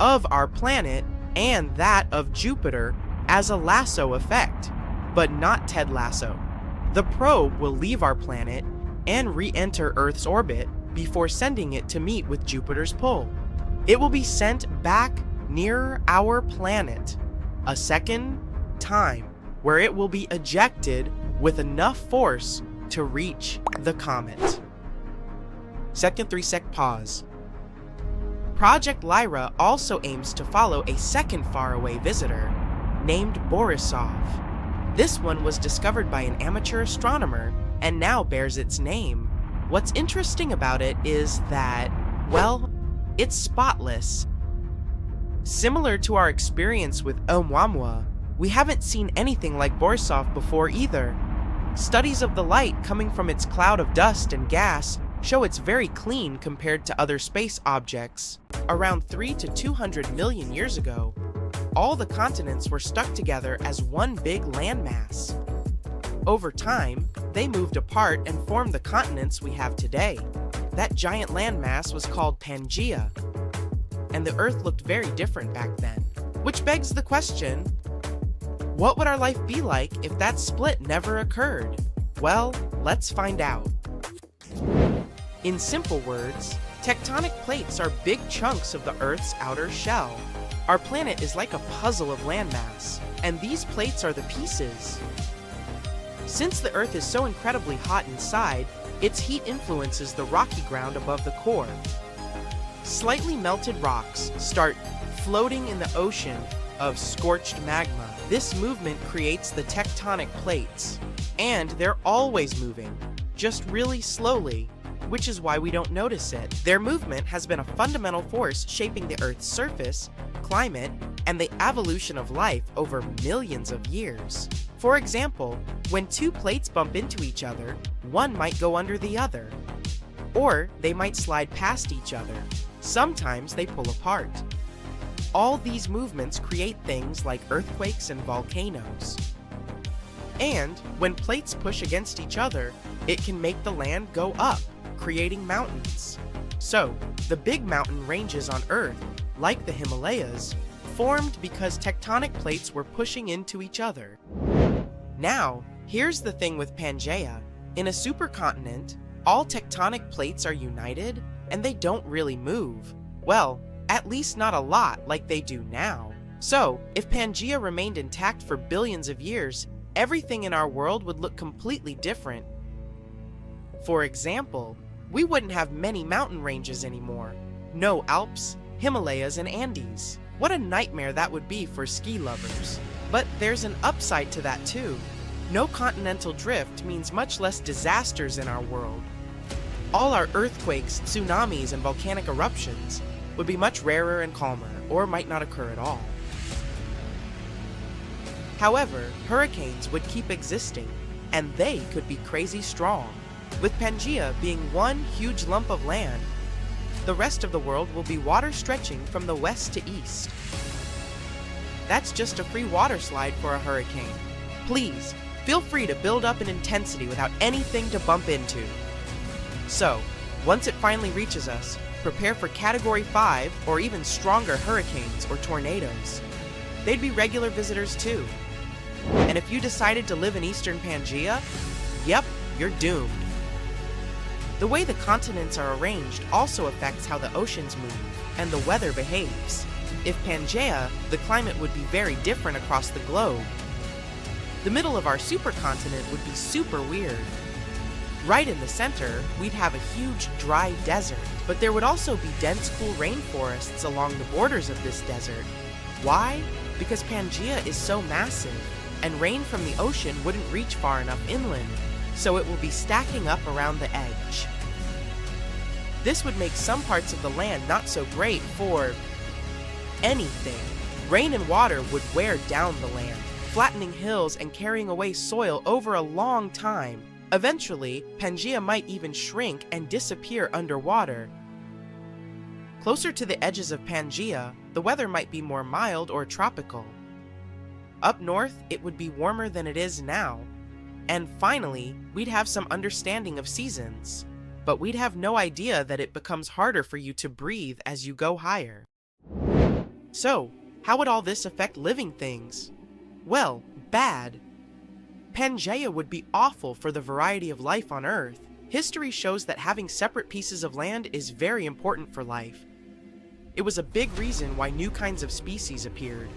A: of our planet and that of Jupiter as a lasso effect, but not Ted Lasso. The probe will leave our planet and re-enter Earth's orbit before sending it to meet with Jupiter's pull. It will be sent back near our planet a second time, where it will be ejected with enough force to reach the comet. Second 3-sec pause. Project Lyra also aims to follow a second faraway visitor named Borisov. This one was discovered by an amateur astronomer and now bears its name. What's interesting about it is that, well, it's spotless. Similar to our experience with Oumuamua, We haven't seen anything like Borisov before either. Studies of the light coming from its cloud of dust and gas show it's very clean compared to other space objects. Around 300 to 200 million years ago, all the continents were stuck together as one big landmass. Over time, they moved apart and formed the continents we have today. That giant landmass was called Pangaea, and the Earth looked very different back then. Which begs the question, what would our life be like if that split never occurred? Well, let's find out. In simple words, tectonic plates are big chunks of the Earth's outer shell. Our planet is like a puzzle of landmass, and these plates are the pieces. Since the Earth is so incredibly hot inside, its heat influences the rocky ground above the core. Slightly melted rocks start floating in the ocean of scorched magma. This movement creates the tectonic plates, and they're always moving, just really slowly, which is why we don't notice it. Their movement has been a fundamental force shaping the Earth's surface, climate, and the evolution of life over millions of years. For example, when two plates bump into each other, one might go under the other, or they might slide past each other. Sometimes they pull apart. All these movements create things like earthquakes and volcanoes. And when plates push against each other, it can make the land go up, creating mountains. So, the big mountain ranges on Earth, like the Himalayas, formed because tectonic plates were pushing into each other. Now, here's the thing with Pangaea. In a supercontinent, all tectonic plates are united, and they don't really move. Well, at least not a lot like they do now. So, if Pangaea remained intact for billions of years, everything in our world would look completely different. For example, we wouldn't have many mountain ranges anymore. No Alps, Himalayas, and Andes. What a nightmare that would be for ski lovers. But there's an upside to that too. No continental drift means much less disasters in our world. All our earthquakes, tsunamis, and volcanic eruptions would be much rarer and calmer, or might not occur at all. However, hurricanes would keep existing, and they could be crazy strong. With Pangaea being one huge lump of land, the rest of the world will be water stretching from the west to east. That's just a free water slide for a hurricane. Please, feel free to build up in intensity without anything to bump into. So, once it finally reaches us, prepare for Category 5 or even stronger hurricanes or tornadoes. They'd be regular visitors too. And if you decided to live in eastern Pangaea, yep, you're doomed. The way the continents are arranged also affects how the oceans move and the weather behaves. If Pangaea, the climate would be very different across the globe. The middle of our supercontinent would be super weird. Right in the center, we'd have a huge dry desert, but there would also be dense cool rainforests along the borders of this desert. Why? Because Pangaea is so massive, and rain from the ocean wouldn't reach far enough inland, so it will be stacking up around the edge. This would make some parts of the land not so great for anything. Rain and water would wear down the land, flattening hills and carrying away soil over a long time. Eventually, Pangaea might even shrink and disappear underwater. Closer to the edges of Pangaea, the weather might be more mild or tropical. Up north, it would be warmer than it is now. And finally, we'd have some understanding of seasons. But we'd have no idea that it becomes harder for you to breathe as you go higher. So, how would all this affect living things? Well, bad. Pangaea would be awful for the variety of life on Earth. History shows that having separate pieces of land is very important for life. It was a big reason why new kinds of species appeared.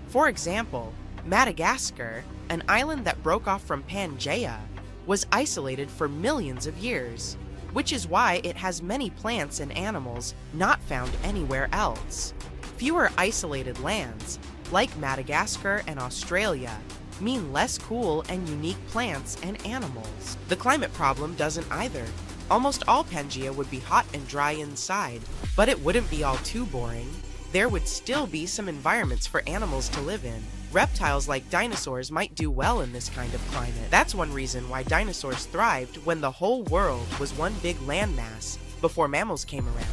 A: For example, Madagascar, an island that broke off from Pangaea, was isolated for millions of years, which is why it has many plants and animals not found anywhere else. Fewer isolated lands, like Madagascar and Australia, mean less cool and unique plants and animals. The climate problem doesn't either. Almost all Pangaea would be hot and dry inside, but it wouldn't be all too boring. There would still be some environments for animals to live in, Reptiles like dinosaurs might do well in this kind of climate. That's one reason why dinosaurs thrived when the whole world was one big landmass before mammals came around.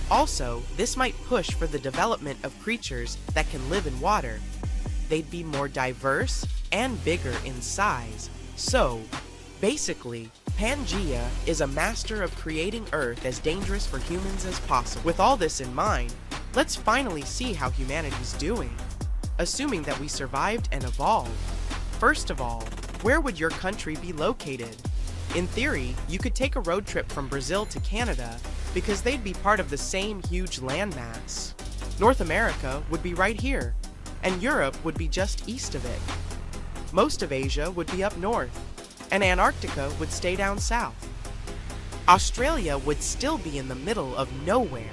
A: Also, this might push for the development of creatures that can live in water. They'd be more diverse and bigger in size. So, basically, Pangaea is a master of creating Earth as dangerous for humans as possible. With all this in mind, let's finally see how humanity's doing. Assuming that we survived and evolved. First of all, where would your country be located? In theory, you could take a road trip from Brazil to Canada because they'd be part of the same huge landmass. North America would be right here, and Europe would be just east of it. Most of Asia would be up north, and Antarctica would stay down south. Australia would still be in the middle of nowhere.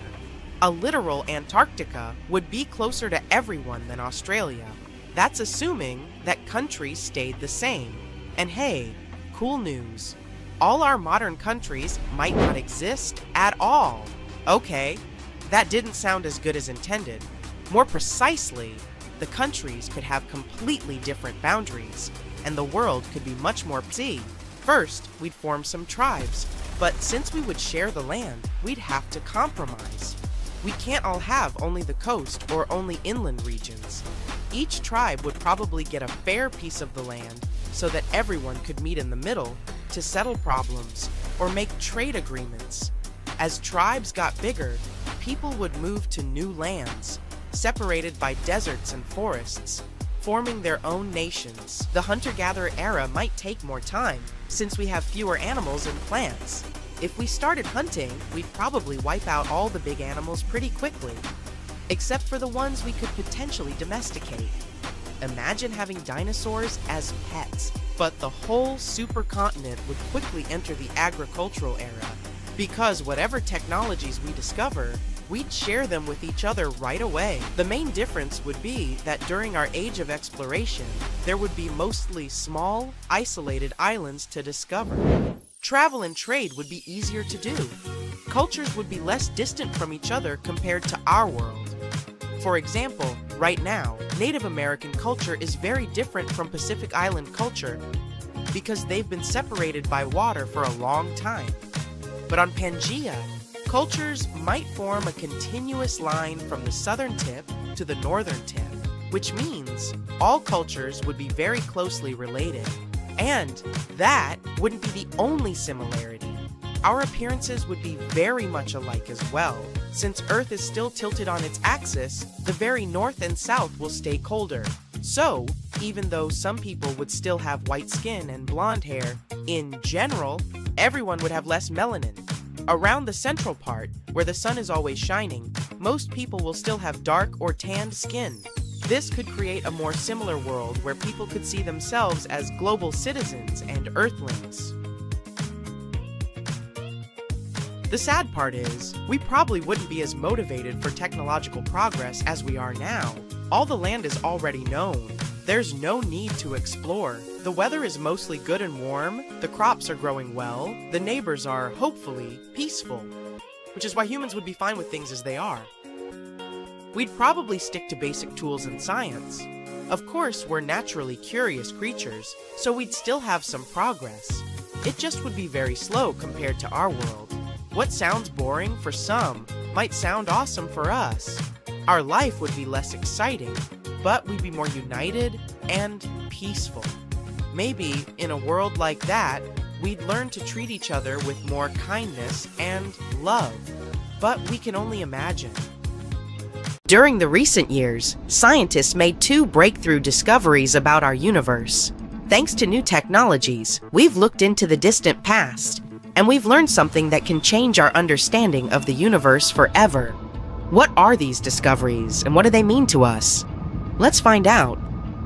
A: A literal Antarctica would be closer to everyone than Australia. That's assuming that countries stayed the same. And hey, cool news. All our modern countries might not exist at all. Okay, that didn't sound as good as intended. More precisely, the countries could have completely different boundaries, and the world could be much more see. First, we'd form some tribes, but since we would share the land, we'd have to compromise. We can't all have only the coast or only inland regions. Each tribe would probably get a fair piece of the land so that everyone could meet in the middle to settle problems or make trade agreements. As tribes got bigger, people would move to new lands, separated by deserts and forests, forming their own nations. The hunter-gatherer era might take more time, since we have fewer animals and plants. If we started hunting, we'd probably wipe out all the big animals pretty quickly, except for the ones we could potentially domesticate. Imagine having dinosaurs as pets, but the whole supercontinent would quickly enter the agricultural era, because whatever technologies we discover, we'd share them with each other right away. The main difference would be that during our age of exploration, there would be mostly small, isolated islands to discover. Travel and trade would be easier to do. Cultures would be less distant from each other compared to our world. For example, right now, Native American culture is very different from Pacific Island culture because they've been separated by water for a long time. But on Pangaea, cultures might form a continuous line from the southern tip to the northern tip, which means all cultures would be very closely related. And that wouldn't be the only similarity. Our appearances would be very much alike as well. Since Earth is still tilted on its axis, the very north and south will stay colder. So, even though some people would still have white skin and blonde hair, in general, everyone would have less melanin. Around the central part, where the sun is always shining, most people will still have dark or tanned skin. This could create a more similar world where people could see themselves as global citizens and Earthlings. The sad part is, we probably wouldn't be as motivated for technological progress as we are now. All the land is already known. There's no need to explore. The weather is mostly good and warm, the crops are growing well, the neighbors are, hopefully, peaceful. Which is why humans would be fine with things as they are. We'd probably stick to basic tools and science. Of course, we're naturally curious creatures, so we'd still have some progress. It just would be very slow compared to our world. What sounds boring for some might sound awesome for us. Our life would be less exciting, but we'd be more united and peaceful. Maybe, in a world like that, we'd learn to treat each other with more kindness and love. But we can only imagine. During the recent years, scientists made 2 breakthrough discoveries about our universe. Thanks to new technologies, we've looked into the distant past, and we've learned something that can change our understanding of the universe forever. What are these discoveries, and what do they mean to us? Let's find out.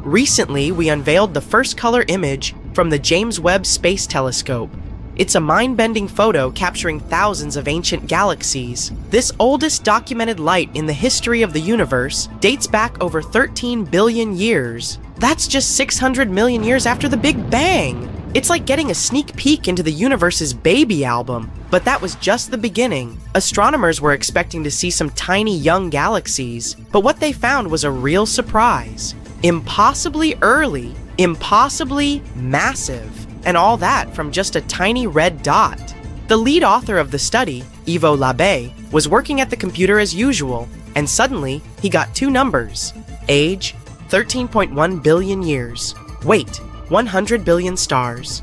A: Recently, we unveiled the first color image from the James Webb Space Telescope. It's a mind-bending photo capturing thousands of ancient galaxies. This oldest documented light in the history of the universe dates back over 13 billion years. That's just 600 million years after the Big Bang! It's like getting a sneak peek into the universe's baby album. But that was just the beginning. Astronomers were expecting to see some tiny young galaxies, but what they found was a real surprise. Impossibly early, impossibly massive, and all that from just a tiny red dot. The lead author of the study, Ivo Labbé, was working at the computer as usual, and suddenly he got two numbers. Age, 13.1 billion years. Weight, 100 billion stars.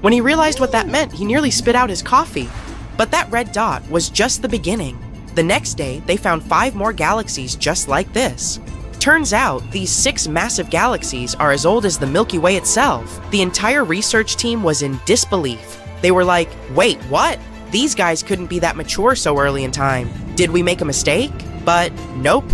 A: When he realized what that meant, he nearly spit out his coffee. But that red dot was just the beginning. The next day, they found 5 more galaxies just like this. Turns out, these 6 massive galaxies are as old as the Milky Way itself. The entire research team was in disbelief. They were like, wait, what? These guys couldn't be that mature so early in time. Did we make a mistake? But nope.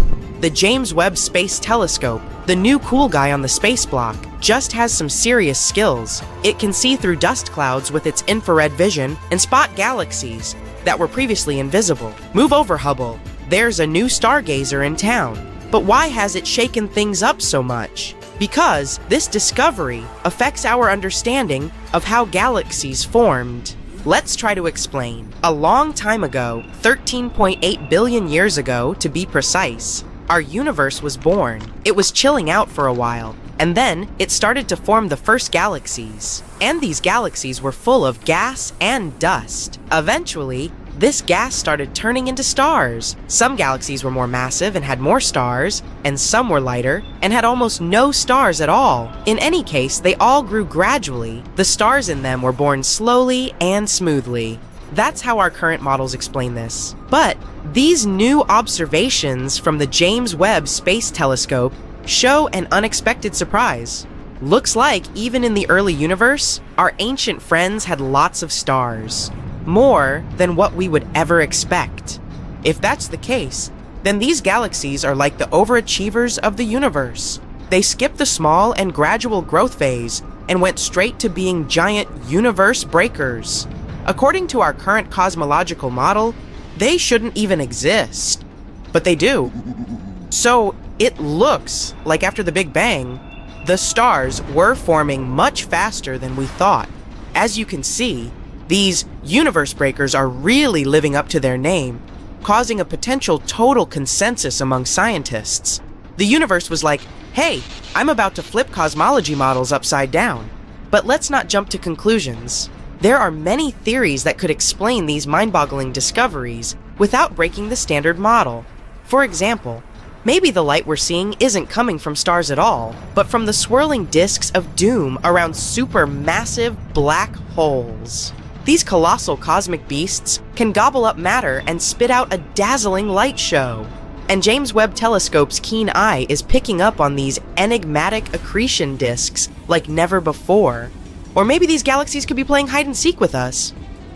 A: The James Webb Space Telescope, the new cool guy on the space block, just has some serious skills. It can see through dust clouds with its infrared vision and spot galaxies that were previously invisible. Move over, Hubble. There's a new stargazer in town. But why has it shaken things up so much? Because this discovery affects our understanding of how galaxies formed. Let's try to explain. A long time ago, 13.8 billion years ago to be precise, our universe was born. It was chilling out for a while, and then it started to form the first galaxies. And these galaxies were full of gas and dust. Eventually, this gas started turning into stars. Some galaxies were more massive and had more stars, and some were lighter and had almost no stars at all. In any case, they all grew gradually. The stars in them were born slowly and smoothly. That's how our current models explain this. But these new observations from the James Webb Space Telescope show an unexpected surprise. Looks like even in the early universe, our ancient friends had lots of stars. More than what we would ever expect. If that's the case, then these galaxies are like the overachievers of the universe. They skipped the small and gradual growth phase and went straight to being giant universe breakers. According to our current cosmological model, they shouldn't even exist. But they do. So it looks like after the Big Bang, the stars were forming much faster than we thought. As you can see, these universe breakers are really living up to their name, causing a potential total consensus among scientists. The universe was like, hey, I'm about to flip cosmology models upside down. But let's not jump to conclusions. There are many theories that could explain these mind-boggling discoveries without breaking the standard model. For example, maybe the light we're seeing isn't coming from stars at all, but from the swirling disks of doom around supermassive black holes. These colossal cosmic beasts can gobble up matter and spit out a dazzling light show. And James Webb Telescope's keen eye is picking up on these enigmatic accretion disks like never before. Or maybe these galaxies could be playing hide and seek with us.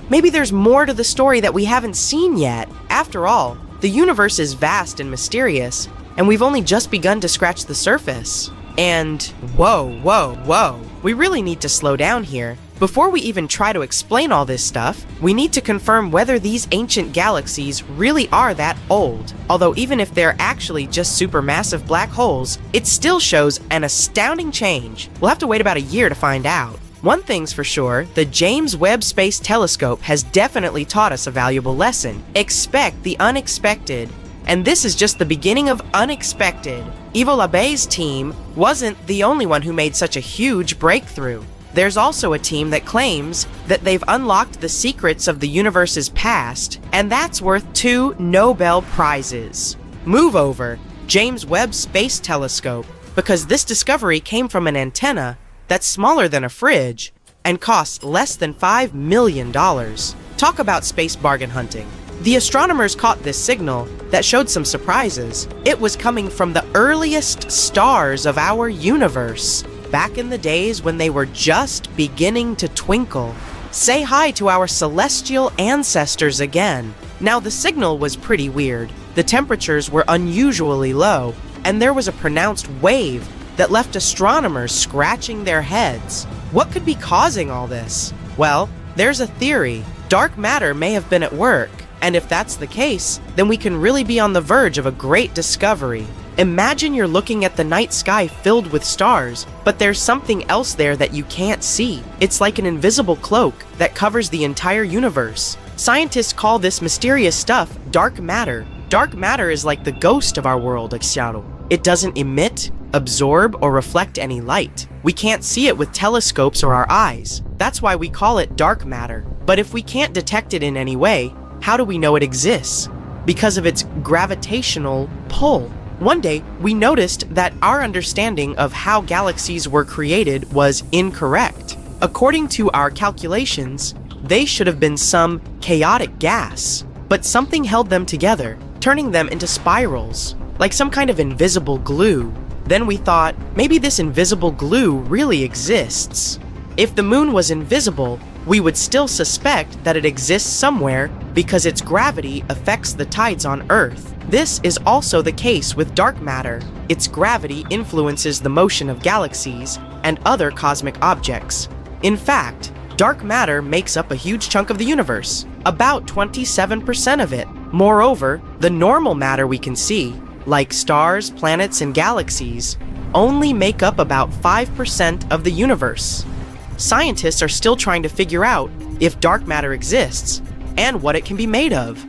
A: Maybe there's more to the story that we haven't seen yet. After all, the universe is vast and mysterious, and we've only just begun to scratch the surface. And whoa. We really need to slow down here. Before we even try to explain all this stuff, we need to confirm whether these ancient galaxies really are that old. Although even if they're actually just supermassive black holes, it still shows an astounding change. We'll have to wait about a year to find out. One thing's for sure, the James Webb Space Telescope has definitely taught us a valuable lesson. Expect the unexpected. And this is just the beginning of unexpected. Ivo Labbé's team wasn't the only one who made such a huge breakthrough. There's also a team that claims that they've unlocked the secrets of the universe's past, and that's worth 2 Nobel Prizes. Move over, James Webb Space Telescope, because this discovery came from an antenna that's smaller than a fridge and costs less than $5 million. Talk about space bargain hunting. The astronomers caught this signal that showed some surprises. It was coming from the earliest stars of our universe, back in the days when they were just beginning to twinkle. Say hi to our celestial ancestors again. Now, the signal was pretty weird. The temperatures were unusually low, and there was a pronounced wave that left astronomers scratching their heads. What could be causing all this? Well, there's a theory. Dark matter may have been at work, and if that's the case, then we can really be on the verge of a great discovery. Imagine you're looking at the night sky filled with stars, but there's something else there that you can't see. It's like an invisible cloak that covers the entire universe. Scientists call this mysterious stuff dark matter. Dark matter is like the ghost of our world, Xiaolu. It doesn't emit, absorb, or reflect any light. We can't see it with telescopes or our eyes. That's why we call it dark matter. But if we can't detect it in any way, how do we know it exists? Because of its gravitational pull. One day, we noticed that our understanding of how galaxies were created was incorrect. According to our calculations, they should have been some chaotic gas, but something held them together, turning them into spirals, like some kind of invisible glue. Then we thought, maybe this invisible glue really exists. If the moon was invisible, we would still suspect that it exists somewhere because its gravity affects the tides on Earth. This is also the case with dark matter. Its gravity influences the motion of galaxies and other cosmic objects. In fact, dark matter makes up a huge chunk of the universe, about 27% of it. Moreover, the normal matter we can see, like stars, planets, and galaxies, only make up about 5% of the universe. Scientists are still trying to figure out if dark matter exists and what it can be made of.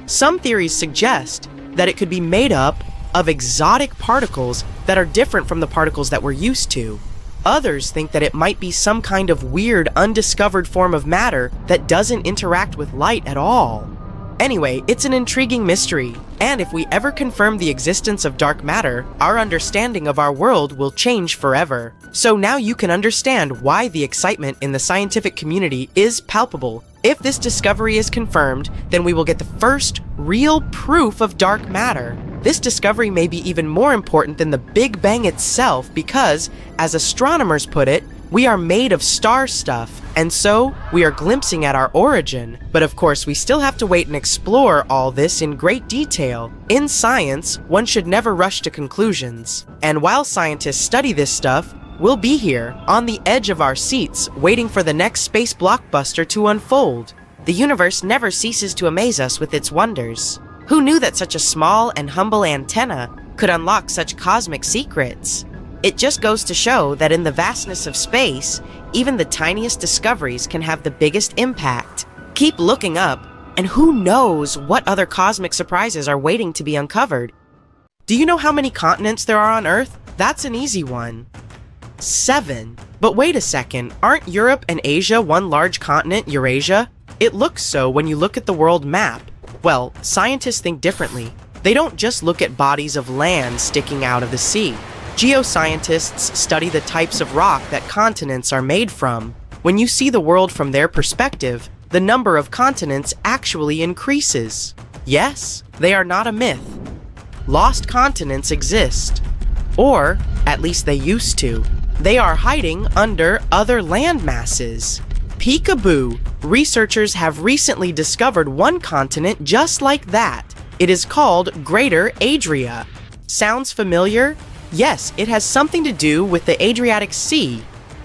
A: Some theories suggest that it could be made up of exotic particles that are different from the particles that we're used to. Others think that it might be some kind of weird, undiscovered form of matter that doesn't interact with light at all. Anyway, it's an intriguing mystery, and if we ever confirm the existence of dark matter, our understanding of our world will change forever. So now you can understand why the excitement in the scientific community is palpable. If this discovery is confirmed, then we will get the first real proof of dark matter. This discovery may be even more important than the Big Bang itself because, as astronomers put it, we are made of star stuff, and so we are glimpsing at our origin. But of course, we still have to wait and explore all this in great detail. In science, one should never rush to conclusions. And while scientists study this stuff, we'll be here, on the edge of our seats, waiting for the next space blockbuster to unfold. The universe never ceases to amaze us with its wonders. Who knew that such a small and humble antenna could unlock such cosmic secrets? It just goes to show that in the vastness of space, even the tiniest discoveries can have the biggest impact. Keep looking up, and who knows what other cosmic surprises are waiting to be uncovered. Do you know how many continents there are on Earth? That's an easy one. 7. But wait a second, aren't Europe and Asia one large continent, Eurasia? It looks so when you look at the world map. Well, scientists think differently. They don't just look at bodies of land sticking out of the sea. Geoscientists study the types of rock that continents are made from. When you see the world from their perspective, the number of continents actually increases. Yes, they are not a myth. Lost continents exist. Or, at least they used to. They are hiding under other land masses. Peekaboo! Researchers have recently discovered one continent just like that. It is called Greater Adria. Sounds familiar? Yes, it has something to do with the Adriatic Sea,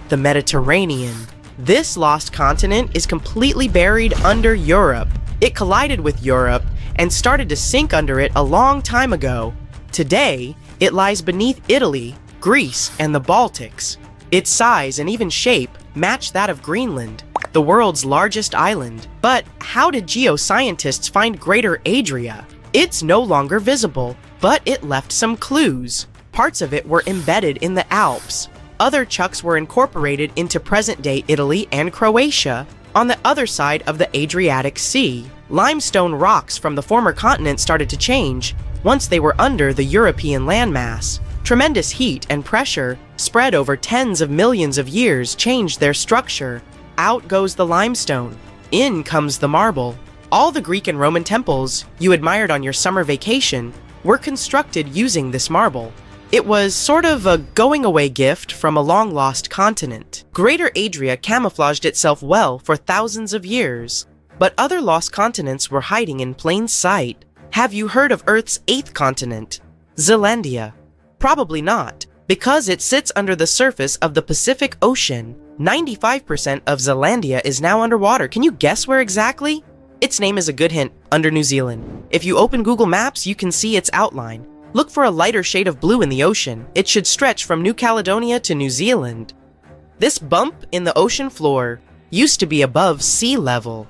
A: the Mediterranean. This lost continent is completely buried under Europe. It collided with Europe and started to sink under it a long time ago. Today, it lies beneath Italy, Greece, and the Baltics. Its size and even shape match that of Greenland, the world's largest island. But how did geoscientists find Greater Adria? It's no longer visible, but it left some clues. Parts of it were embedded in the Alps. Other chunks were incorporated into present-day Italy and Croatia. On the other side of the Adriatic Sea, limestone rocks from the former continent started to change once they were under the European landmass. Tremendous heat and pressure spread over tens of millions of years changed their structure. Out goes the limestone. In comes the marble. All the Greek and Roman temples you admired on your summer vacation were constructed using this marble. It was sort of a going-away gift from a long-lost continent. Greater Adria camouflaged itself well for thousands of years, but other lost continents were hiding in plain sight. Have you heard of Earth's 8th continent, Zealandia? Probably not, because it sits under the surface of the Pacific Ocean. 95% of Zealandia is now underwater. Can you guess where exactly? Its name is a good hint, under New Zealand. If you open Google Maps, you can see its outline. Look for a lighter shade of blue in the ocean. It should stretch from New Caledonia to New Zealand. This bump in the ocean floor used to be above sea level.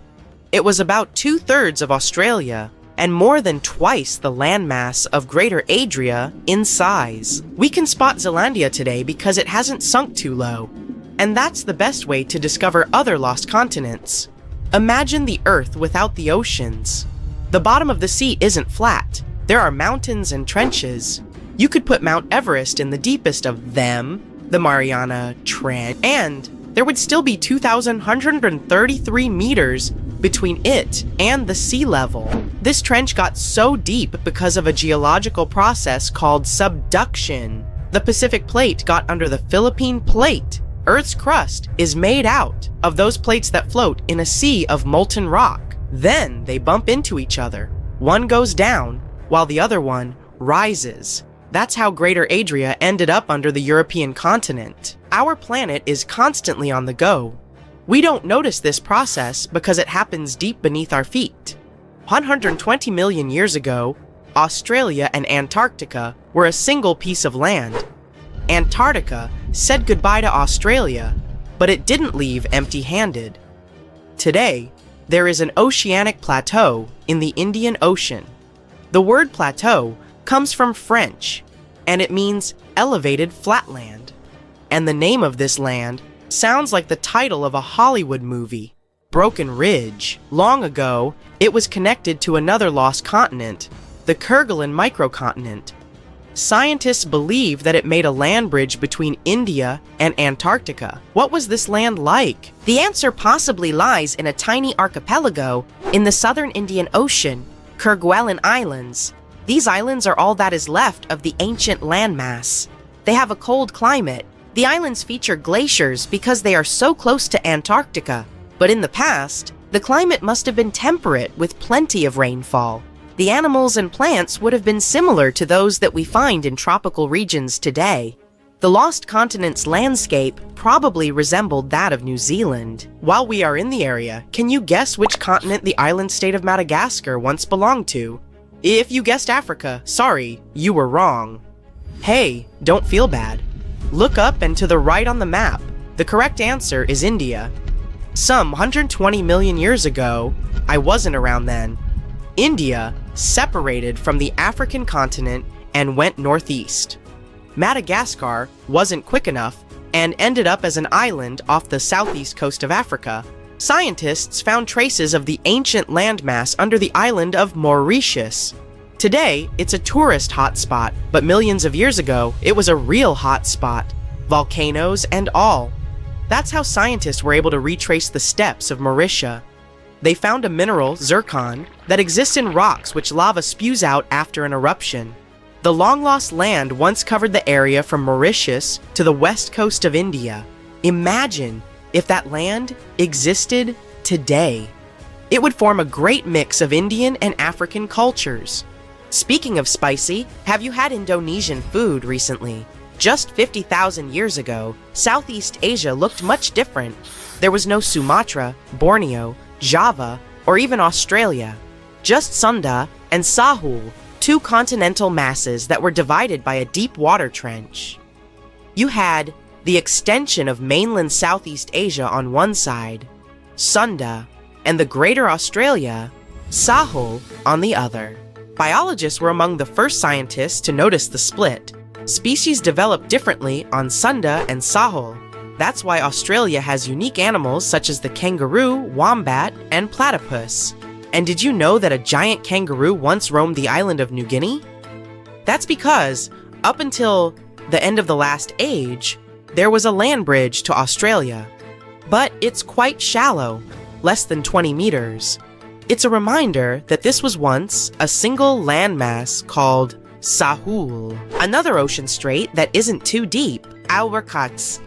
A: It was about 2/3 of Australia, and more than twice the landmass of Greater Adria in size. We can spot Zealandia today because it hasn't sunk too low, and that's the best way to discover other lost continents. Imagine the Earth without the oceans. The bottom of the sea isn't flat. There are mountains and trenches. You could put Mount Everest in the deepest of them, the Mariana Trench, and there would still be 2,133 meters between it and the sea level. This trench got so deep because of a geological process called subduction. The Pacific Plate got under the Philippine Plate. Earth's crust is made out of those plates that float in a sea of molten rock. Then they bump into each other. One goes down, while the other one rises. That's how Greater Adria ended up under the European continent. Our planet is constantly on the go. We don't notice this process because it happens deep beneath our feet. 120 million years ago, Australia and Antarctica were a single piece of land. Antarctica said goodbye to Australia, but it didn't leave empty-handed. Today, there is an oceanic plateau in the Indian Ocean. The word plateau comes from French, and it means elevated flatland. And the name of this land sounds like the title of a Hollywood movie, Broken Ridge. Long ago, it was connected to another lost continent, the Kerguelen microcontinent. Scientists believe that it made a land bridge between India and Antarctica. What was this land like?
B: The answer possibly lies in a tiny archipelago in the southern Indian Ocean, Kerguelen Islands. These islands are all that is left of the ancient landmass. They have a cold climate. The islands feature glaciers because they are so close to Antarctica. But in the past, the climate must have been temperate with plenty of rainfall. The animals and plants would have been similar to those that we find in tropical regions today. The lost continent's landscape probably resembled that of New Zealand.
A: While we are in the area, can you guess which continent the island state of Madagascar once belonged to? If you guessed Africa, sorry, you were wrong. Hey, don't feel bad. Look up and to the right on the map. The correct answer is India. Some 120 million years ago, I wasn't around then, India separated from the African continent and went northeast. Madagascar wasn't quick enough and ended up as an island off the southeast coast of Africa. Scientists found traces of the ancient landmass under the island of Mauritius. Today, it's a tourist hotspot, but millions of years ago, it was a real hotspot, volcanoes and all. That's how scientists were able to retrace the steppes of Mauritius. They found a mineral, zircon, that exists in rocks which lava spews out after an eruption. The long-lost land once covered the area from Mauritius to the west coast of India. Imagine if that land existed today. It would form a great mix of Indian and African cultures. Speaking of spicy, have you had Indonesian food recently? Just 50,000 years ago, Southeast Asia looked much different. There was no Sumatra, Borneo, Java, or even Australia. Just Sunda and Sahul, two continental masses that were divided by a deep water trench. You had the extension of mainland Southeast Asia on one side, Sunda, and the Greater Australia, Sahul, on the other. Biologists were among the first scientists to notice the split. Species developed differently on Sunda and Sahul. That's why Australia has unique animals such as the kangaroo, wombat, and platypus. And did you know that a giant kangaroo once roamed the island of New Guinea? That's because, up until the end of the last age, there was a land bridge to Australia. But it's quite shallow, less than 20 meters. It's a reminder that this was once a single landmass called Sahul. Another ocean strait that isn't too deep, Alberkats,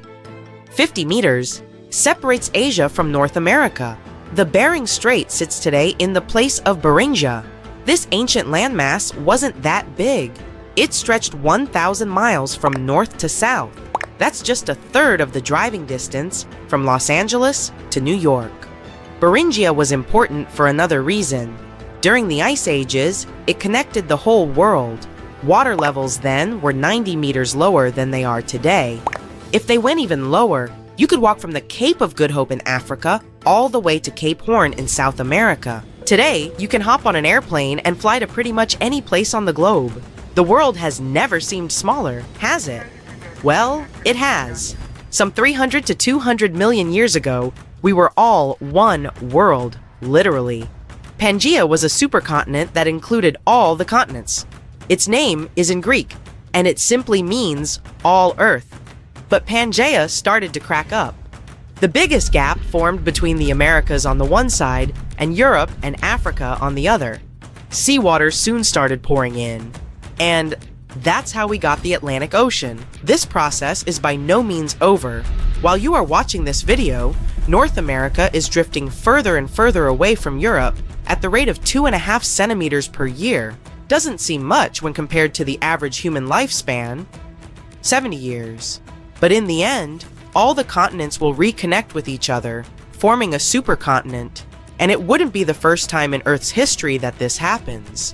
A: 50 meters, separates Asia from North America. The Bering Strait sits today in the place of Beringia. This ancient landmass wasn't that big. It stretched 1,000 miles from north to south. That's just a third of the driving distance from Los Angeles to New York. Beringia was important for another reason. During the Ice Ages, it connected the whole world. Water levels then were 90 meters lower than they are today. If they went even lower, you could walk from the Cape of Good Hope in Africa all the way to Cape Horn in South America.
B: Today, you can hop on an airplane and fly to pretty much any place on the globe. The world has never seemed smaller, has it? Well, it has. Some 300 to 200 million years ago, we were all one world, literally. Pangaea was a supercontinent that included all the continents. Its name is in Greek, and it simply means all Earth. But Pangaea started to crack up. The biggest gap formed between the Americas on the one side and Europe and Africa on the other. Seawater soon started pouring in. And that's how we got the Atlantic Ocean. This process is by no means over. While you are watching this video, North America is drifting further and further away from Europe at the rate of 2.5 centimeters per year. Doesn't seem much when compared to the average human lifespan, 70 years. But in the end, all the continents will reconnect with each other, forming a supercontinent. And it wouldn't be the first time in Earth's history that this happens.